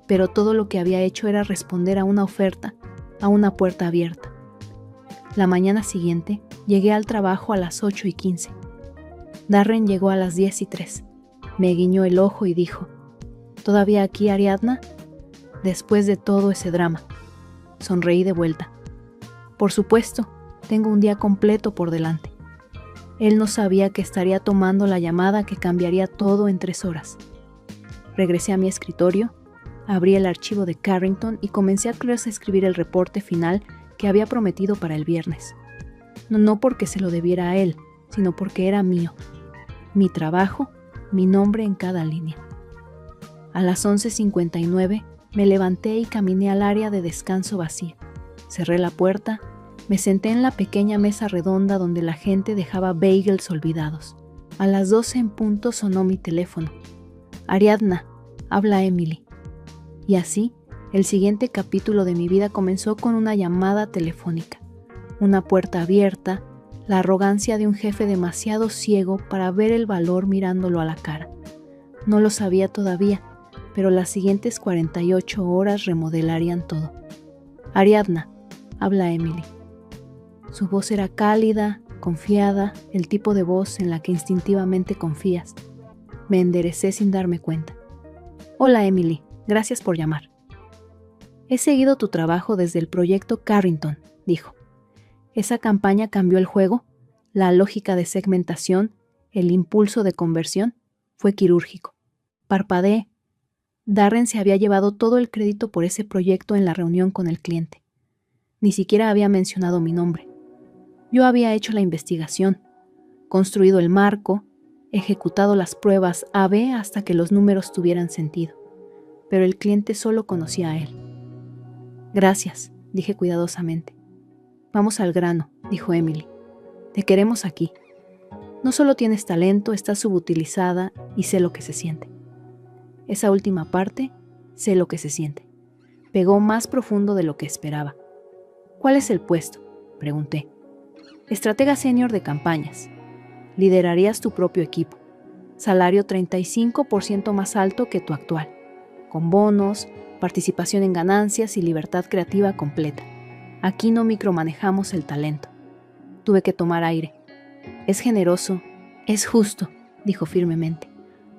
Pero todo lo que había hecho era responder a una oferta, a una puerta abierta. La mañana siguiente, llegué al trabajo a las 8:15. Darren llegó a las 10:03. Me guiñó el ojo y dijo, ¿todavía aquí, Ariadna? Después de todo ese drama. Sonreí de vuelta. Por supuesto, tengo un día completo por delante. Él no sabía que estaría tomando la llamada que cambiaría todo en 3 horas. Regresé a mi escritorio, abrí el archivo de Carrington y comencé a escribir el reporte final que había prometido para el viernes. No porque se lo debiera a él, sino porque era mío. Mi trabajo, mi nombre en cada línea. A las 11:59 me levanté y caminé al área de descanso vacía. Cerré la puerta, me senté en la pequeña mesa redonda donde la gente dejaba bagels olvidados. A las 12 en punto sonó mi teléfono. Ariadna, habla Emily. Y así, el siguiente capítulo de mi vida comenzó con una llamada telefónica, una puerta abierta, la arrogancia de un jefe demasiado ciego para ver el valor mirándolo a la cara. No lo sabía todavía, pero las siguientes 48 horas remodelarían todo. Ariadna, habla Emily. Su voz era cálida, confiada, el tipo de voz en la que instintivamente confías. Me enderecé sin darme cuenta. Hola Emily, gracias por llamar. He seguido tu trabajo desde el proyecto Carrington, dijo. Esa campaña cambió el juego, la lógica de segmentación El impulso de conversión fue quirúrgico. Parpadeé. Darren se había llevado todo el crédito por ese proyecto en la reunión con el cliente. Ni siquiera había mencionado mi nombre. Yo había hecho la investigación, construido el marco, ejecutado las pruebas A/B hasta que los números tuvieran sentido, pero el cliente solo conocía a él. Gracias, dije cuidadosamente. Vamos al grano, dijo Emily. Te queremos aquí. No solo tienes talento, estás subutilizada y sé lo que se siente. Esa última parte, sé lo que se siente. Pegó más profundo de lo que esperaba. ¿Cuál es el puesto?, pregunté. Estratega senior de campañas. Liderarías tu propio equipo. Salario 35% más alto que tu actual, con bonos, participación en ganancias y libertad creativa completa. Aquí no micromanejamos el talento. Tuve que tomar aire. Es generoso, es justo, dijo firmemente.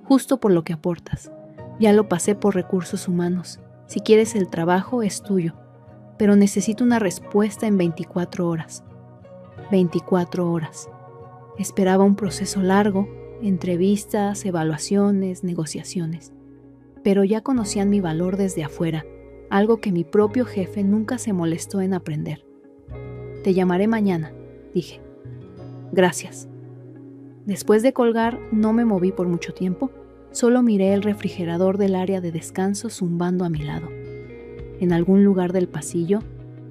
Justo por lo que aportas. Ya lo pasé por recursos humanos. Si quieres el trabajo, es tuyo. Pero necesito una respuesta en 24 horas. 24 horas. Esperaba un proceso largo, entrevistas, evaluaciones, negociaciones. Pero ya conocían mi valor desde afuera, algo que mi propio jefe nunca se molestó en aprender. Te llamaré mañana, dije. Gracias. Después de colgar, no me moví por mucho tiempo, solo miré el refrigerador del área de descanso zumbando a mi lado. En algún lugar del pasillo,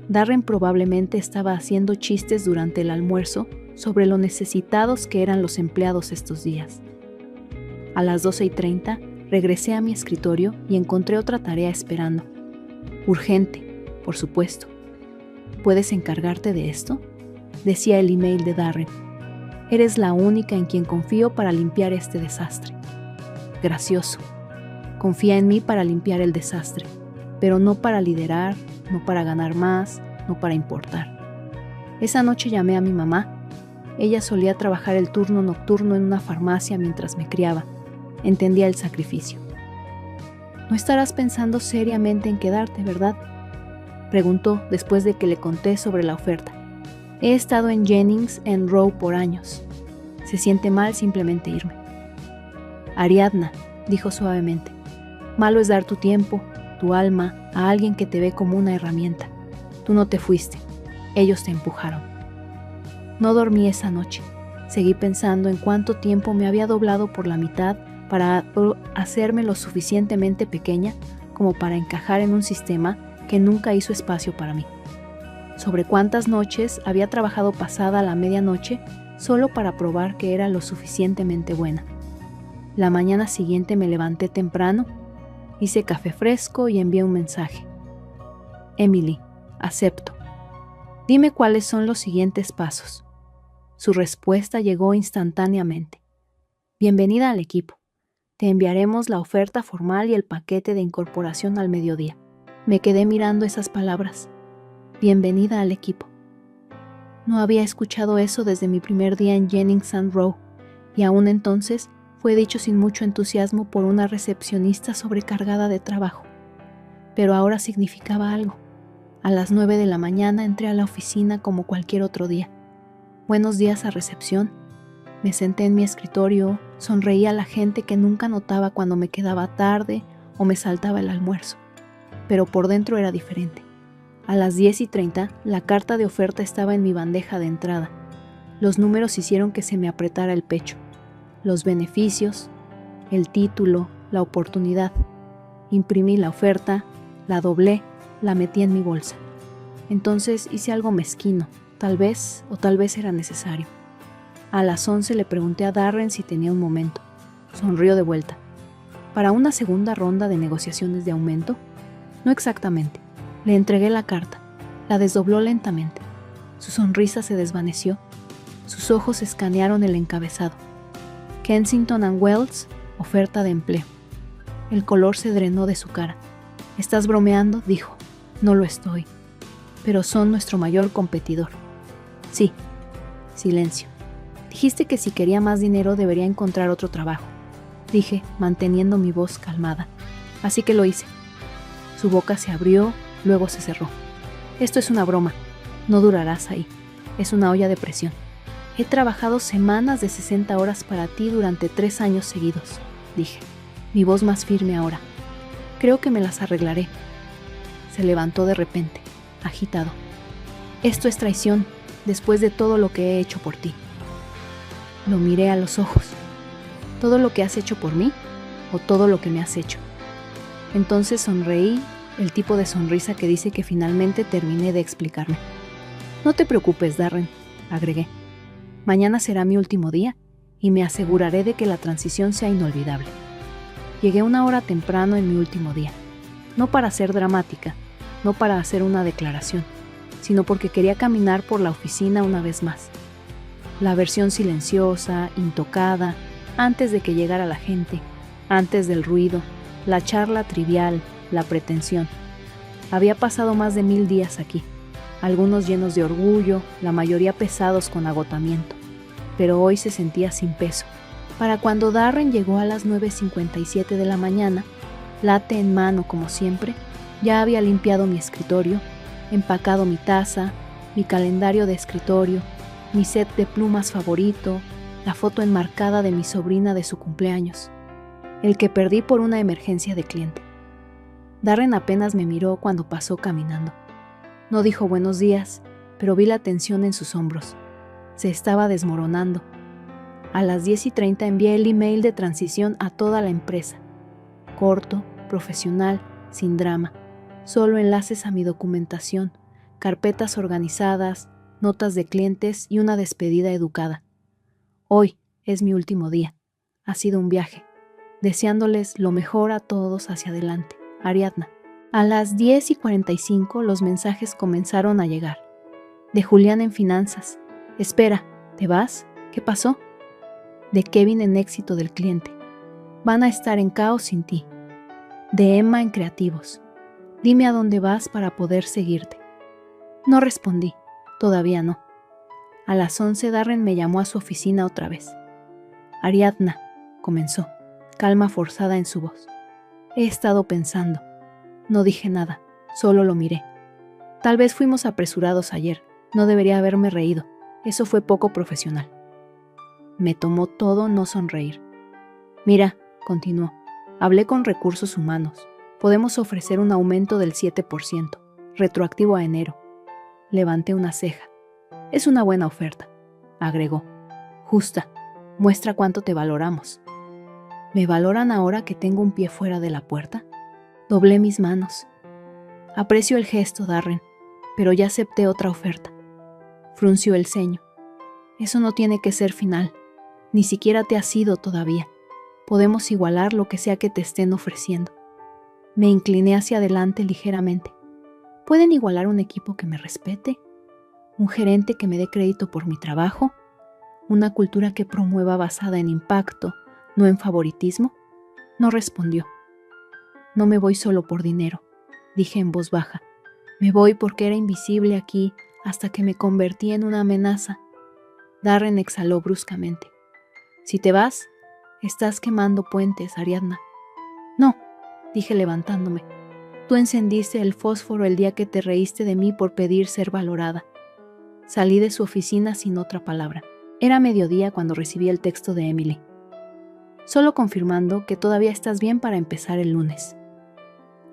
Darren probablemente estaba haciendo chistes durante el almuerzo sobre lo necesitados que eran los empleados estos días. A las 12:30 regresé a mi escritorio y encontré otra tarea esperando. Urgente, por supuesto. ¿Puedes encargarte de esto?, decía el email de Darren. Eres la única en quien confío para limpiar este desastre. Gracioso. Confía en mí para limpiar el desastre, pero no para liderar, no para ganar más, no para importar. Esa noche llamé a mi mamá. Ella solía trabajar el turno nocturno en una farmacia mientras me criaba. Entendía el sacrificio. No estarás pensando seriamente en quedarte, ¿verdad?, preguntó después de que le conté sobre la oferta. He estado en Jennings and Rowe por años. Se siente mal simplemente irme. Ariadna, dijo suavemente, malo es dar tu tiempo, tu alma, a alguien que te ve como una herramienta. Tú no te fuiste, ellos te empujaron. No dormí esa noche. Seguí pensando en cuánto tiempo me había doblado por la mitad para hacerme lo suficientemente pequeña como para encajar en un sistema que nunca hizo espacio para mí. Sobre cuántas noches había trabajado pasada la medianoche solo para probar que era lo suficientemente buena. La mañana siguiente me levanté temprano, hice café fresco y envié un mensaje. Emily, acepto. Dime cuáles son los siguientes pasos. Su respuesta llegó instantáneamente. Bienvenida al equipo. Te enviaremos la oferta formal y el paquete de incorporación al mediodía. Me quedé mirando esas palabras. Bienvenida al equipo. No había escuchado eso desde mi primer día en Jennings and Rowe, y aún entonces fue dicho sin mucho entusiasmo por una recepcionista sobrecargada de trabajo. Pero ahora significaba algo. A las 9 de la mañana entré a la oficina como cualquier otro día. Buenos días a recepción. Me senté en mi escritorio, sonreí a la gente que nunca notaba cuando me quedaba tarde o me saltaba el almuerzo. Pero por dentro era diferente. A las 10:30, la carta de oferta estaba en mi bandeja de entrada. Los números hicieron que se me apretara el pecho. Los beneficios, el título, la oportunidad. Imprimí la oferta, la doblé, la metí en mi bolsa. Entonces hice algo mezquino, tal vez era necesario. A las 11 le pregunté a Darren si tenía un momento. Sonrió de vuelta. ¿Para una segunda ronda de negociaciones de aumento? No exactamente. Le entregué la carta. La desdobló lentamente. Su sonrisa se desvaneció. Sus ojos escanearon el encabezado. Kensington & Wells, oferta de empleo. El color se drenó de su cara. ¿Estás bromeando?, dijo. No lo estoy. Pero son nuestro mayor competidor. Sí. Silencio. Dijiste que si quería más dinero debería encontrar otro trabajo. Dije, manteniendo mi voz calmada. Así que lo hice. Su boca se abrió, luego se cerró. Esto es una broma. No durarás ahí. Es una olla de presión. He trabajado semanas de 60 horas para ti durante 3 años seguidos, dije, mi voz más firme ahora. Creo que me las arreglaré. Se levantó de repente, agitado. Esto es traición, después de todo lo que he hecho por ti. Lo miré a los ojos. ¿Todo lo que has hecho por mí o todo lo que me has hecho? Entonces sonreí, el tipo de sonrisa que dice que finalmente terminé de explicarme. No te preocupes, Darren, agregué. Mañana será mi último día y me aseguraré de que la transición sea inolvidable. Llegué 1 hora temprano en mi último día, no para ser dramática, no para hacer una declaración, sino porque quería caminar por la oficina una vez más. La versión silenciosa, intocada, antes de que llegara la gente, antes del ruido, la charla trivial, la pretensión. Había pasado más de 1000 días aquí, algunos llenos de orgullo, la mayoría pesados con agotamiento, pero hoy se sentía sin peso. Para cuando Darren llegó a las 9:57 de la mañana, late en mano como siempre, ya había limpiado mi escritorio, empacado mi taza, mi calendario de escritorio, mi set de plumas favorito, la foto enmarcada de mi sobrina de su cumpleaños, el que perdí por una emergencia de cliente. Darren apenas me miró cuando pasó caminando. No dijo buenos días, pero vi la tensión en sus hombros. Se estaba desmoronando. A las 10:30 envié el email de transición a toda la empresa. Corto, profesional, sin drama. Solo enlaces a mi documentación, carpetas organizadas, notas de clientes y una despedida educada. Hoy es mi último día. Ha sido un viaje. Deseándoles lo mejor a todos hacia adelante. Ariadna. A las 10:45 los mensajes comenzaron a llegar. De Julián en finanzas. Espera, ¿te vas? ¿Qué pasó? De Kevin en éxito del cliente. Van a estar en caos sin ti. De Emma en creativos. Dime a dónde vas para poder seguirte. No respondí. Todavía no. A las 11 Darren me llamó a su oficina otra vez. Ariadna, comenzó, calma forzada en su voz. He estado pensando. No dije nada, solo lo miré. Tal vez fuimos apresurados ayer. No debería haberme reído. Eso fue poco profesional. Me tomó todo no sonreír. Mira, continuó, hablé con recursos humanos. Podemos ofrecer un aumento del 7%, retroactivo a enero. Levanté una ceja. Es una buena oferta, agregó. Justa, muestra cuánto te valoramos. ¿Me valoran ahora que tengo un pie fuera de la puerta? Doblé mis manos. Aprecio el gesto, Darren, pero ya acepté otra oferta. Frunció el ceño. Eso no tiene que ser final. Ni siquiera te has ido todavía. Podemos igualar lo que sea que te estén ofreciendo. Me incliné hacia adelante ligeramente. ¿Pueden igualar un equipo que me respete? ¿Un gerente que me dé crédito por mi trabajo? ¿Una cultura que promueva basada en impacto, no en favoritismo? No respondió. No me voy solo por dinero, dije en voz baja. Me voy porque era invisible aquí hasta que me convertí en una amenaza. Darren exhaló bruscamente. Si te vas, estás quemando puentes, Ariadna. No, dije levantándome. Tú encendiste el fósforo el día que te reíste de mí por pedir ser valorada. Salí de su oficina sin otra palabra. Era mediodía cuando recibí el texto de Emily. Solo confirmando que todavía estás bien para empezar el lunes.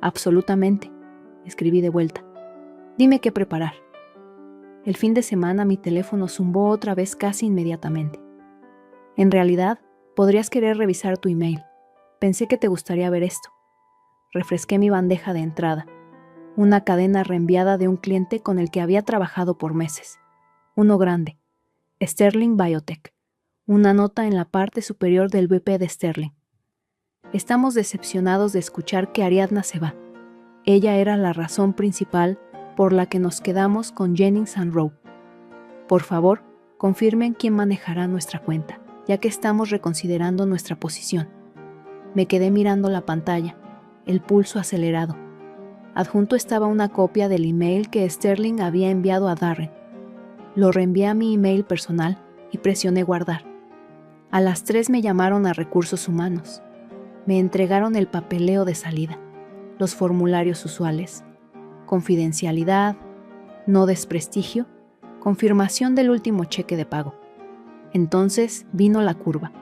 Absolutamente, escribí de vuelta. Dime qué preparar. El fin de semana mi teléfono zumbó otra vez casi inmediatamente. En realidad, podrías querer revisar tu email. Pensé que te gustaría ver esto. Refresqué mi bandeja de entrada. Una cadena reenviada de un cliente con el que había trabajado por meses. Uno grande. Sterling Biotech. Una nota en la parte superior del VP de Sterling. Estamos decepcionados de escuchar que Ariadna se va. Ella era la razón principal por la que nos quedamos con Jennings & Rowe. Por favor, confirmen quién manejará nuestra cuenta, ya que estamos reconsiderando nuestra posición. Me quedé mirando la pantalla, el pulso acelerado. Adjunto estaba una copia del email que Sterling había enviado a Darren. Lo reenvié a mi email personal y presioné guardar. A las 3 me llamaron a recursos humanos. Me entregaron el papeleo de salida, los formularios usuales, confidencialidad, no desprestigio, confirmación del último cheque de pago. Entonces vino la curva.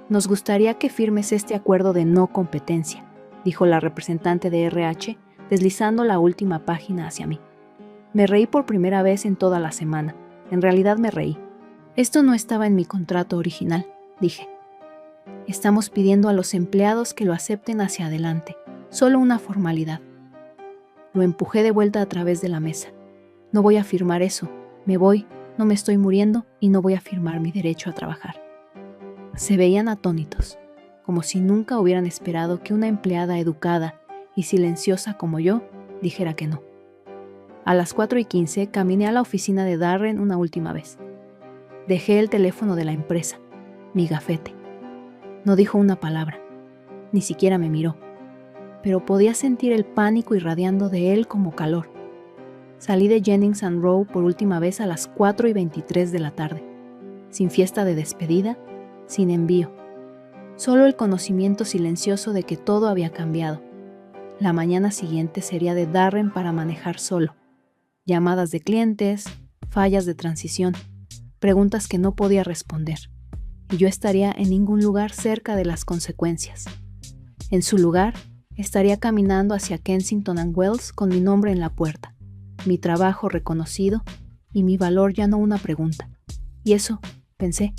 Nos gustaría que firmes este acuerdo de no competencia, dijo la representante de RH, deslizando la última página hacia mí. Me reí por primera vez en toda la semana. En realidad me reí. Esto no estaba en mi contrato original, dije. Estamos pidiendo a los empleados que lo acepten hacia adelante. Solo una formalidad. Lo empujé de vuelta a través de la mesa. No voy a firmar eso. Me voy, no me estoy muriendo y no voy a firmar mi derecho a trabajar. Se veían atónitos, como si nunca hubieran esperado que una empleada educada y silenciosa como yo dijera que no. A las 4:15 caminé a la oficina de Darren una última vez. Dejé el teléfono de la empresa, mi gafete. No dijo una palabra, ni siquiera me miró, pero podía sentir el pánico irradiando de él como calor. Salí de Jennings & Rowe por última vez a las 4:23 de la tarde, sin fiesta de despedida, sin envío. Solo el conocimiento silencioso de que todo había cambiado. La mañana siguiente sería de Darren para manejar solo. Llamadas de clientes, fallas de transición, preguntas que no podía responder. Y yo estaría en ningún lugar cerca de las consecuencias. En su lugar, estaría caminando hacia Kensington & Wells con mi nombre en la puerta, mi trabajo reconocido y mi valor ya no una pregunta. Y eso, pensé,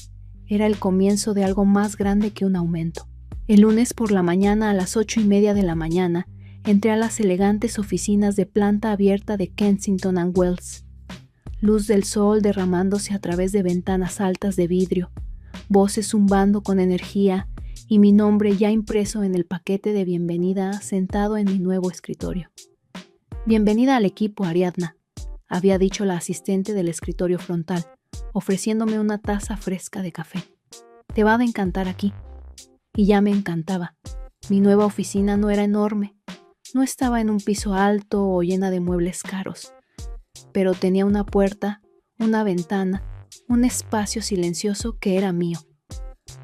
era el comienzo de algo más grande que un aumento. El lunes por la mañana a las 8:30 de la mañana, entré a las elegantes oficinas de planta abierta de Kensington & Wells. Luz del sol derramándose a través de ventanas altas de vidrio, voces zumbando con energía y mi nombre ya impreso en el paquete de bienvenida sentado en mi nuevo escritorio. «Bienvenida al equipo, Ariadna», había dicho la asistente del escritorio frontal, ofreciéndome una taza fresca de café. «Te va a encantar aquí». Y ya me encantaba. Mi nueva oficina no era enorme, no estaba en un piso alto o llena de muebles caros, pero tenía una puerta, una ventana, un espacio silencioso que era mío.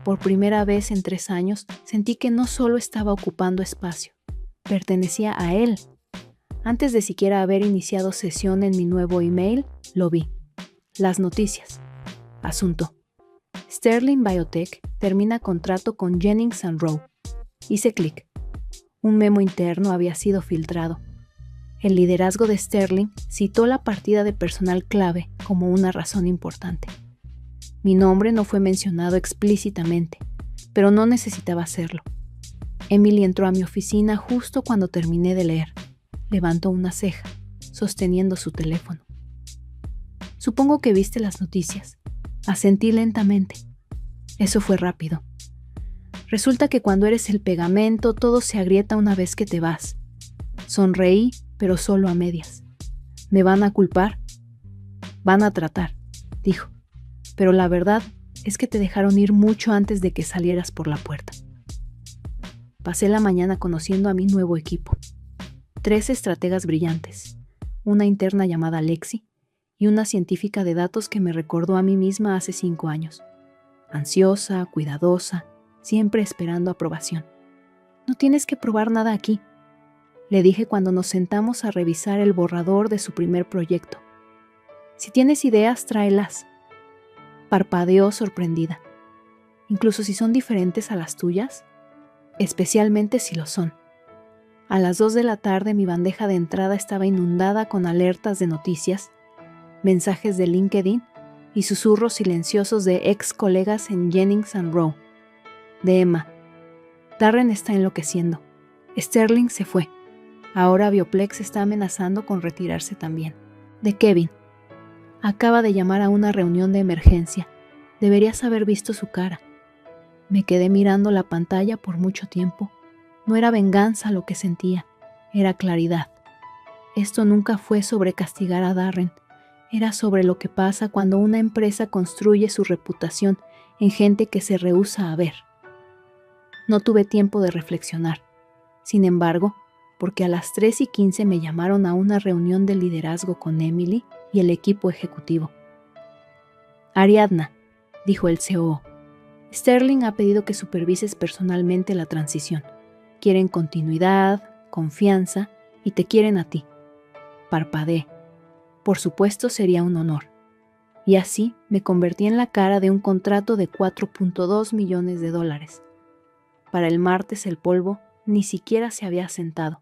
Por primera vez en 3 años sentí que no solo estaba ocupando espacio, pertenecía a él. Antes de siquiera haber iniciado sesión en mi nuevo email, lo vi. Las noticias. Asunto: Sterling Biotech termina contrato con Jennings & Rowe. Hice clic. Un memo interno había sido filtrado. El liderazgo de Sterling citó la partida de personal clave como una razón importante. Mi nombre no fue mencionado explícitamente, pero no necesitaba hacerlo. Emily entró a mi oficina justo cuando terminé de leer. Levantó una ceja, sosteniendo su teléfono. «Supongo que viste las noticias». Asentí lentamente. Eso fue rápido. Resulta que cuando eres el pegamento, todo se agrieta una vez que te vas. Sonreí, pero solo a medias. ¿Me van a culpar? Van a tratar, dijo. Pero la verdad es que te dejaron ir mucho antes de que salieras por la puerta. Pasé la mañana conociendo a mi nuevo equipo. 3 estrategas brillantes, una interna llamada Lexi y una científica de datos que me recordó a mí misma hace 5 años. Ansiosa, cuidadosa, siempre esperando aprobación. «No tienes que probar nada aquí», le dije cuando nos sentamos a revisar el borrador de su primer proyecto. «Si tienes ideas, tráelas». Parpadeó sorprendida. «¿Incluso si son diferentes a las tuyas?» «Especialmente si lo son». A las 2 de la tarde mi bandeja de entrada estaba inundada con alertas de noticias, mensajes de LinkedIn y susurros silenciosos de ex colegas en Jennings & Rowe. De Emma: «Darren está enloqueciendo. Sterling se fue. Ahora Bioplex está amenazando con retirarse también». De Kevin: «Acaba de llamar a una reunión de emergencia. Deberías haber visto su cara». Me quedé mirando la pantalla por mucho tiempo. No era venganza lo que sentía, era claridad. Esto nunca fue sobre castigar a Darren, era sobre lo que pasa cuando una empresa construye su reputación en gente que se rehúsa a ver. No tuve tiempo de reflexionar. Sin embargo, porque a las 3:15 me llamaron a una reunión de liderazgo con Emily y el equipo ejecutivo. «Ariadna», dijo el COO, «Sterling ha pedido que supervises personalmente la transición. Quieren continuidad, confianza y te quieren a ti». Parpadeé. Por supuesto, sería un honor. Y así me convertí en la cara de un contrato de $4.2 millones. Para el martes el polvo ni siquiera se había asentado,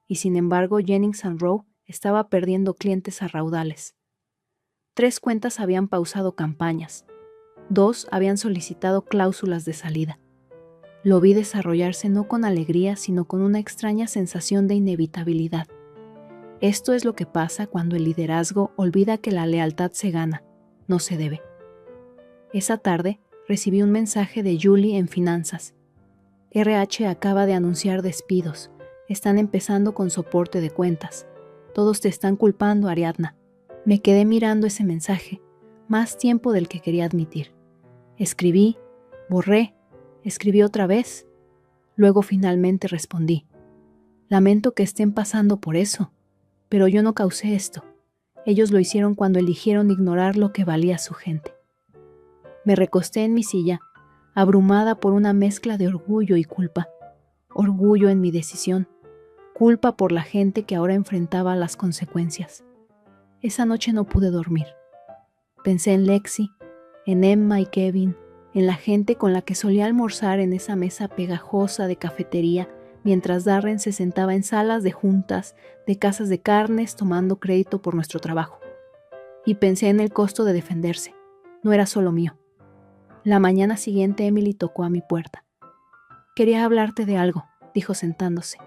y sin embargo Jennings & Rowe estaba perdiendo clientes a raudales. 3 cuentas habían pausado campañas, 2 habían solicitado cláusulas de salida. Lo vi desarrollarse no con alegría, sino con una extraña sensación de inevitabilidad. Esto es lo que pasa cuando el liderazgo olvida que la lealtad se gana, no se debe. Esa tarde recibí un mensaje de Julie en finanzas. RH acaba de anunciar despidos. Están empezando con soporte de cuentas. Todos te están culpando, Ariadna. Me quedé mirando ese mensaje, más tiempo del que quería admitir. Escribí, borré, escribí otra vez. Luego finalmente respondí. Lamento que estén pasando por eso, pero yo no causé esto. Ellos lo hicieron cuando eligieron ignorar lo que valía su gente. Me recosté en mi silla, abrumada por una mezcla de orgullo y culpa. Orgullo en mi decisión, culpa por la gente que ahora enfrentaba las consecuencias. Esa noche no pude dormir. Pensé en Lexi, en Emma y Kevin, en la gente con la que solía almorzar en esa mesa pegajosa de cafetería, mientras Darren se sentaba en salas de juntas, de casas de carnes, tomando crédito por nuestro trabajo. Y pensé en el costo de defenderse. No era solo mío. La mañana siguiente Emily tocó a mi puerta. «Quería hablarte de algo», dijo sentándose.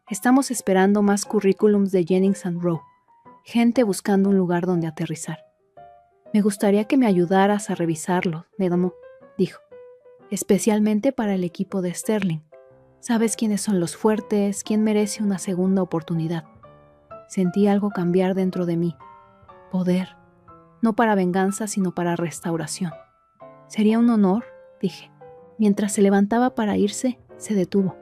«Estamos esperando más currículums de Jennings & Rowe, gente buscando un lugar donde aterrizar. Me gustaría que me ayudaras a revisarlo», dijo. «Especialmente para el equipo de Sterling. Sabes quiénes son los fuertes, quién merece una segunda oportunidad». Sentí algo cambiar dentro de mí. Poder. No para venganza, sino para restauración. «Sería un honor», dije. Mientras se levantaba para irse, se detuvo.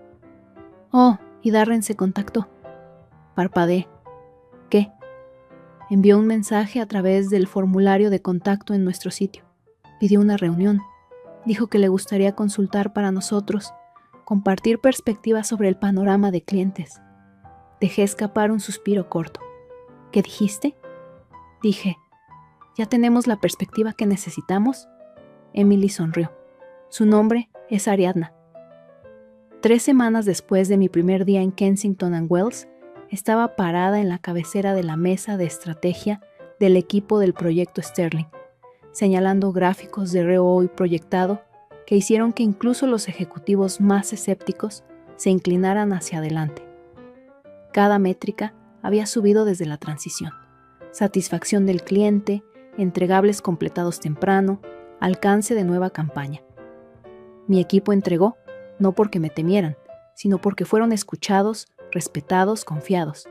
«Oh, y Darren se contactó». Parpadeé. «¿Qué?» Envió un mensaje a través del formulario de contacto en nuestro sitio. Pidió una reunión. Dijo que le gustaría consultar para nosotros, compartir perspectivas sobre el panorama de clientes. Dejé escapar un suspiro corto. «¿Qué dijiste?» Dije, «¿Ya tenemos la perspectiva que necesitamos?» Emily sonrió. Su nombre es Ariadna. 3 semanas después de mi primer día en Kensington & Wells, estaba parada en la cabecera de la mesa de estrategia del equipo del proyecto Sterling, señalando gráficos de ROI proyectado que hicieron que incluso los ejecutivos más escépticos se inclinaran hacia adelante. Cada métrica había subido desde la transición. Satisfacción del cliente, entregables completados temprano, alcance de nueva campaña. Mi equipo entregó, no porque me temieran, sino porque fueron escuchados, respetados, confiados.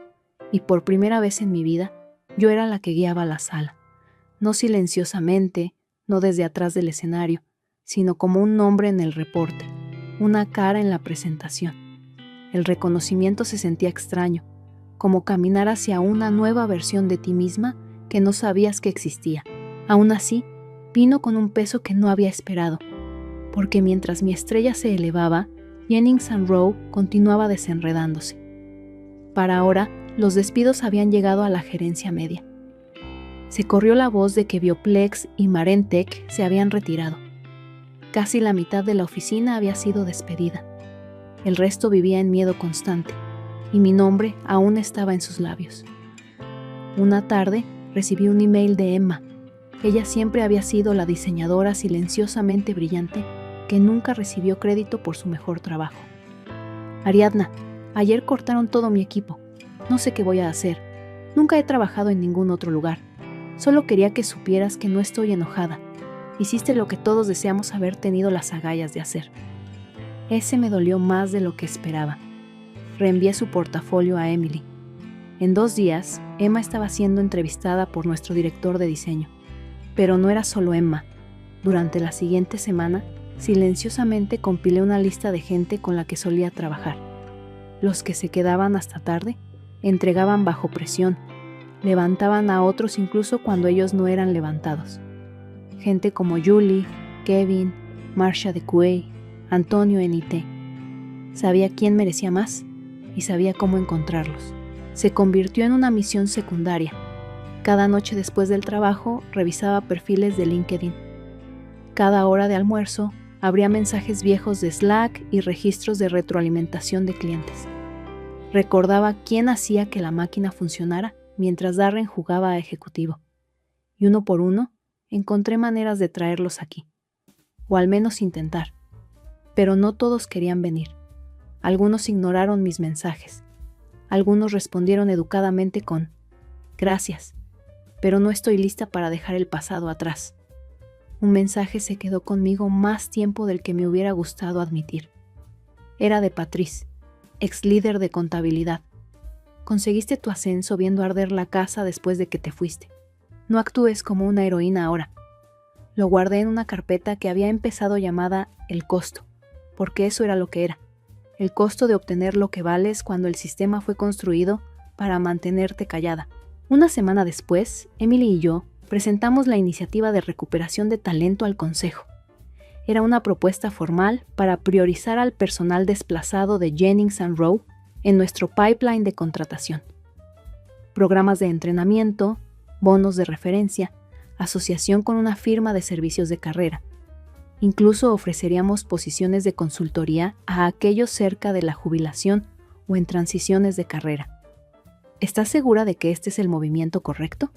Y por primera vez en mi vida, yo era la que guiaba la sala. No silenciosamente, no desde atrás del escenario, sino como un nombre en el reporte, una cara en la presentación. El reconocimiento se sentía extraño, como caminar hacia una nueva versión de ti misma que no sabías que existía. Aún así, vino con un peso que no había esperado, porque mientras mi estrella se elevaba, Jennings & Rowe continuaba desenredándose. Para ahora, los despidos habían llegado a la gerencia media. Se corrió la voz de que Bioplex y Marentech se habían retirado. Casi la mitad de la oficina había sido despedida. El resto vivía en miedo constante, y mi nombre aún estaba en sus labios. Una tarde recibí un email de Emma. Ella siempre había sido la diseñadora silenciosamente brillante que nunca recibió crédito por su mejor trabajo. «Ariadna, ayer cortaron todo mi equipo. No sé qué voy a hacer. Nunca he trabajado en ningún otro lugar. Solo quería que supieras que no estoy enojada. Hiciste lo que todos deseamos haber tenido las agallas de hacer». Ese me dolió más de lo que esperaba. Reenvié su portafolio a Emily. En 2 días, Emma estaba siendo entrevistada por nuestro director de diseño. Pero no era solo Emma. Durante la siguiente semana, silenciosamente compilé una lista de gente con la que solía trabajar. Los que se quedaban hasta tarde, entregaban bajo presión, levantaban a otros incluso cuando ellos no eran levantados. Gente como Julie, Kevin, Marcia de Cuey, Antonio en IT. Sabía quién merecía más y sabía cómo encontrarlos. Se convirtió en una misión secundaria. Cada noche después del trabajo revisaba perfiles de LinkedIn. Cada hora de almuerzo abría mensajes viejos de Slack y registros de retroalimentación de clientes. Recordaba quién hacía que la máquina funcionara mientras Darren jugaba a ejecutivo. Y uno por uno encontré maneras de traerlos aquí. O al menos intentar. Pero no todos querían venir. Algunos ignoraron mis mensajes. Algunos respondieron educadamente con «Gracias, pero no estoy lista para dejar el pasado atrás». Un mensaje se quedó conmigo más tiempo del que me hubiera gustado admitir. Era de Patrice, ex líder de contabilidad. Conseguiste tu ascenso viendo arder la casa después de que te fuiste. No actúes como una heroína ahora. Lo guardé en una carpeta que había empezado llamada El Costo, porque eso era lo que era. El costo de obtener lo que vales cuando el sistema fue construido para mantenerte callada. Una semana después, Emily y yo presentamos la iniciativa de recuperación de talento al Consejo. Era una propuesta formal para priorizar al personal desplazado de Jennings & Rowe en nuestro pipeline de contratación. Programas de entrenamiento, bonos de referencia, asociación con una firma de servicios de carrera. Incluso ofreceríamos posiciones de consultoría a aquellos cerca de la jubilación o en transiciones de carrera. ¿Estás segura de que este es el movimiento correcto?,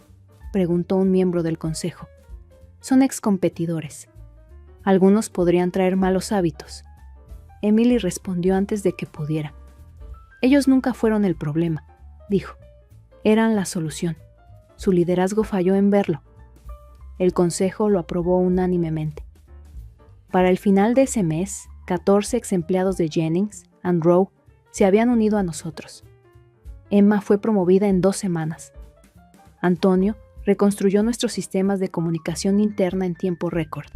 preguntó un miembro del consejo. Son excompetidores. Algunos podrían traer malos hábitos. Emily respondió antes de que pudiera. Ellos nunca fueron el problema, dijo. Eran la solución. Su liderazgo falló en verlo. El consejo lo aprobó unánimemente. Para el final de ese mes, 14 ex empleados de Jennings & Rowe se habían unido a nosotros. Emma fue promovida en 2 semanas. Antonio reconstruyó nuestros sistemas de comunicación interna en tiempo récord.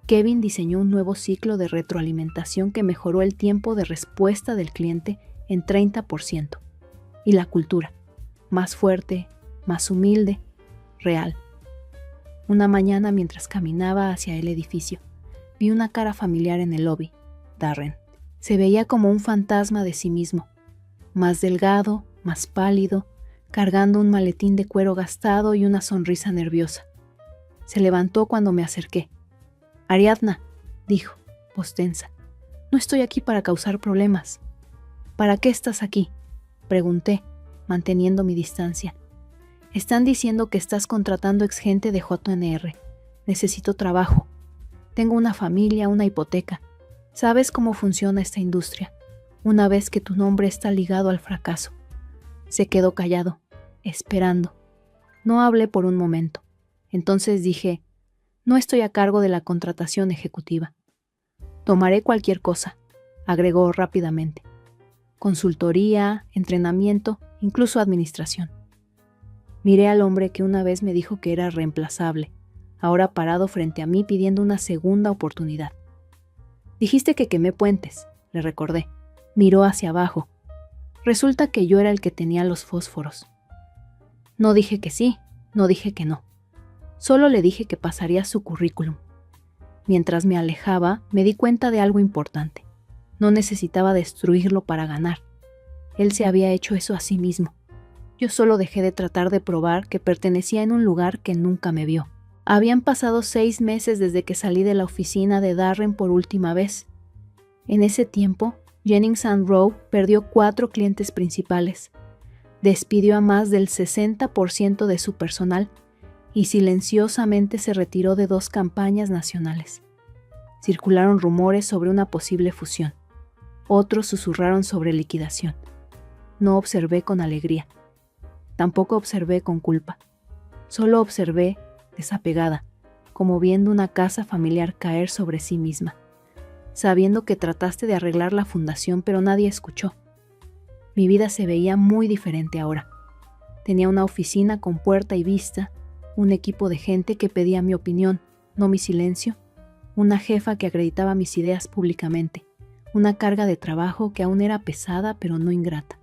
Kevin diseñó un nuevo ciclo de retroalimentación que mejoró el tiempo de respuesta del cliente en 30%. Y la cultura, más fuerte, más humilde, real. Una mañana mientras caminaba hacia el edificio, vi una cara familiar en el lobby, Darren. Se veía como un fantasma de sí mismo, más delgado, más pálido, cargando un maletín de cuero gastado y una sonrisa nerviosa. Se levantó cuando me acerqué. «Ariadna», dijo, voz tensa, «no estoy aquí para causar problemas». «¿Para qué estás aquí?», pregunté, manteniendo mi distancia. «Están diciendo que estás contratando exgente de JNR. Necesito trabajo. Tengo una familia, una hipoteca. Sabes cómo funciona esta industria, una vez que tu nombre está ligado al fracaso». Se quedó callado, esperando. No hablé por un momento. Entonces dije, «No estoy a cargo de la contratación ejecutiva». «Tomaré cualquier cosa», agregó rápidamente. «Consultoría, entrenamiento, incluso administración». Miré al hombre que una vez me dijo que era reemplazable, ahora parado frente a mí pidiendo una segunda oportunidad. «Dijiste que quemé puentes», le recordé. Miró hacia abajo. Resulta que yo era el que tenía los fósforos. No dije que sí, no dije que no. Solo le dije que pasaría su currículum. Mientras me alejaba, me di cuenta de algo importante. No necesitaba destruirlo para ganar. Él se había hecho eso a sí mismo. Yo solo dejé de tratar de probar que pertenecía en un lugar que nunca me vio. Habían pasado 6 meses desde que salí de la oficina de Darren por última vez. En ese tiempo, Jennings & Rowe perdió 4 clientes principales, despidió a más del 60% de su personal y silenciosamente se retiró de 2 campañas nacionales. Circularon rumores sobre una posible fusión. Otros susurraron sobre liquidación. No observé con alegría. Tampoco observé con culpa. Solo observé, desapegada, como viendo una casa familiar caer sobre sí misma, sabiendo que trataste de arreglar la fundación pero nadie escuchó. Mi vida se veía muy diferente ahora. Tenía una oficina con puerta y vista, un equipo de gente que pedía mi opinión, no mi silencio, una jefa que acreditaba mis ideas públicamente, una carga de trabajo que aún era pesada pero no ingrata.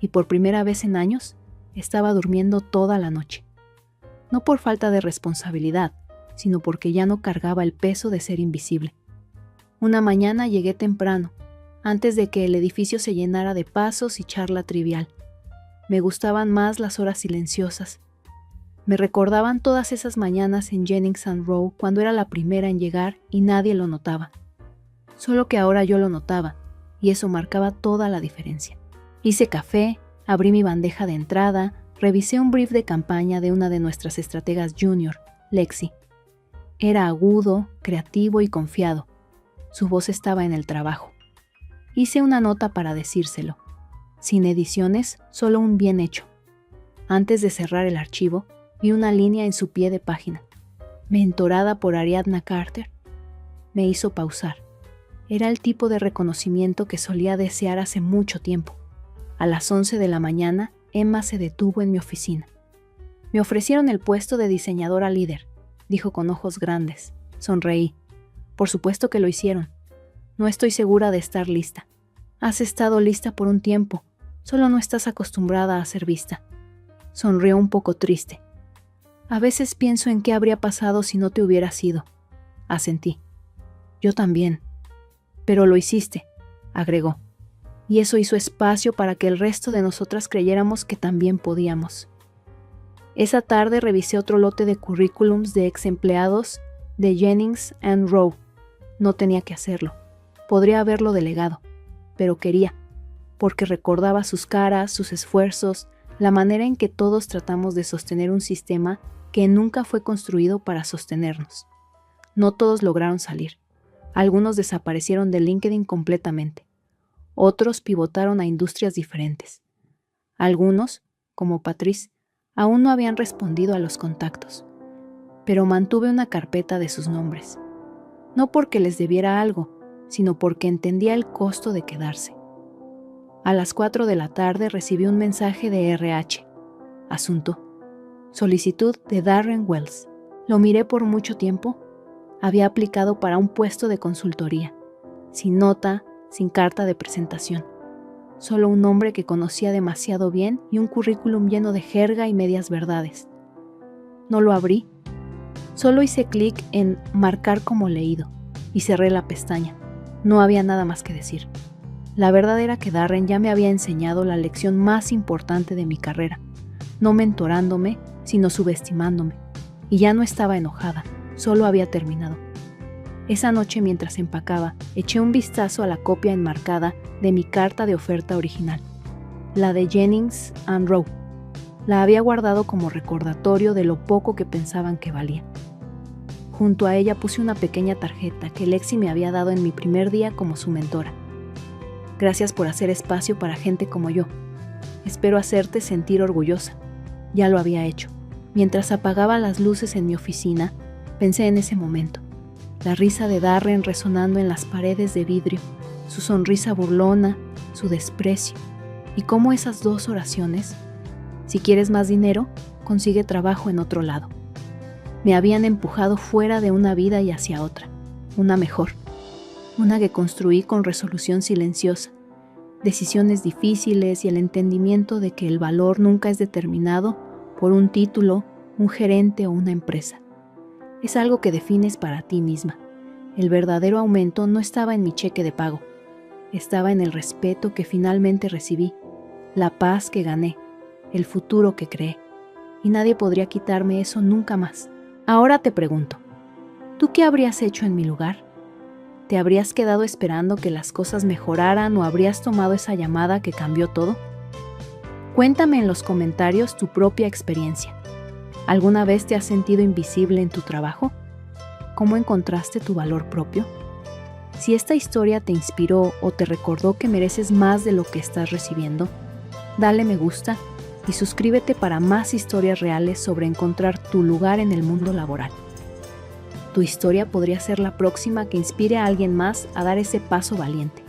Y por primera vez en años, estaba durmiendo toda la noche. No por falta de responsabilidad, sino porque ya no cargaba el peso de ser invisible. Una mañana llegué temprano, antes de que el edificio se llenara de pasos y charla trivial. Me gustaban más las horas silenciosas. Me recordaban todas esas mañanas en Jennings and Rowe cuando era la primera en llegar y nadie lo notaba. Solo que ahora yo lo notaba, y eso marcaba toda la diferencia. Hice café, abrí mi bandeja de entrada, revisé un brief de campaña de una de nuestras estrategas junior, Lexi. Era agudo, creativo y confiado. Su voz estaba en el trabajo. Hice una nota para decírselo. Sin ediciones, solo un bien hecho. Antes de cerrar el archivo, vi una línea en su pie de página. Mentorada por Ariadna Carter. Me hizo pausar. Era el tipo de reconocimiento que solía desear hace mucho tiempo. A las 11 de la mañana, Emma se detuvo en mi oficina. Me ofrecieron el puesto de diseñadora líder, dijo con ojos grandes. Sonreí. Por supuesto que lo hicieron. No estoy segura de estar lista. Has estado lista por un tiempo, solo no estás acostumbrada a ser vista. Sonrió un poco triste. A veces pienso en qué habría pasado si no te hubieras ido. Asentí. Yo también. Pero lo hiciste, agregó. Y eso hizo espacio para que el resto de nosotras creyéramos que también podíamos. Esa tarde revisé otro lote de currículums de ex empleados de Jennings and Rowe. No tenía que hacerlo. Podría haberlo delegado, pero quería, porque recordaba sus caras, sus esfuerzos, la manera en que todos tratamos de sostener un sistema que nunca fue construido para sostenernos. No todos lograron salir. Algunos desaparecieron de LinkedIn completamente. Otros pivotaron a industrias diferentes. Algunos, como Patrice, aún no habían respondido a los contactos, pero mantuve una carpeta de sus nombres. No porque les debiera algo, sino porque entendía el costo de quedarse. A las 4 de la tarde recibí un mensaje de RH. Asunto: solicitud de Darren Wells. Lo miré por mucho tiempo. Había aplicado para un puesto de consultoría, sin nota, sin carta de presentación. Solo un nombre que conocía demasiado bien y un currículum lleno de jerga y medias verdades. No lo abrí. Solo hice clic en marcar como leído y cerré la pestaña. No había nada más que decir. La verdad era que Darren ya me había enseñado la lección más importante de mi carrera, no mentorándome, sino subestimándome. Y ya no estaba enojada, solo había terminado. Esa noche, mientras empacaba, eché un vistazo a la copia enmarcada de mi carta de oferta original, la de Jennings and Rowe. La había guardado como recordatorio de lo poco que pensaban que valía. Junto a ella puse una pequeña tarjeta que Lexi me había dado en mi primer día como su mentora. Gracias por hacer espacio para gente como yo. Espero hacerte sentir orgullosa. Ya lo había hecho. Mientras apagaba las luces en mi oficina, pensé en ese momento. La risa de Darren resonando en las paredes de vidrio, su sonrisa burlona, su desprecio, y cómo esas dos oraciones, si quieres más dinero, consigue trabajo en otro lado, me habían empujado fuera de una vida y hacia otra, una mejor, una que construí con resolución silenciosa, decisiones difíciles y el entendimiento de que el valor nunca es determinado por un título, un gerente o una empresa. Es algo que defines para ti misma. El verdadero aumento no estaba en mi cheque de pago. Estaba en el respeto que finalmente recibí, la paz que gané, el futuro que creé. Y nadie podría quitarme eso nunca más. Ahora te pregunto, ¿tú qué habrías hecho en mi lugar? ¿Te habrías quedado esperando que las cosas mejoraran o habrías tomado esa llamada que cambió todo? Cuéntame en los comentarios tu propia experiencia. ¿Alguna vez te has sentido invisible en tu trabajo? ¿Cómo encontraste tu valor propio? Si esta historia te inspiró o te recordó que mereces más de lo que estás recibiendo, dale me gusta y suscríbete para más historias reales sobre encontrar tu lugar en el mundo laboral. Tu historia podría ser la próxima que inspire a alguien más a dar ese paso valiente.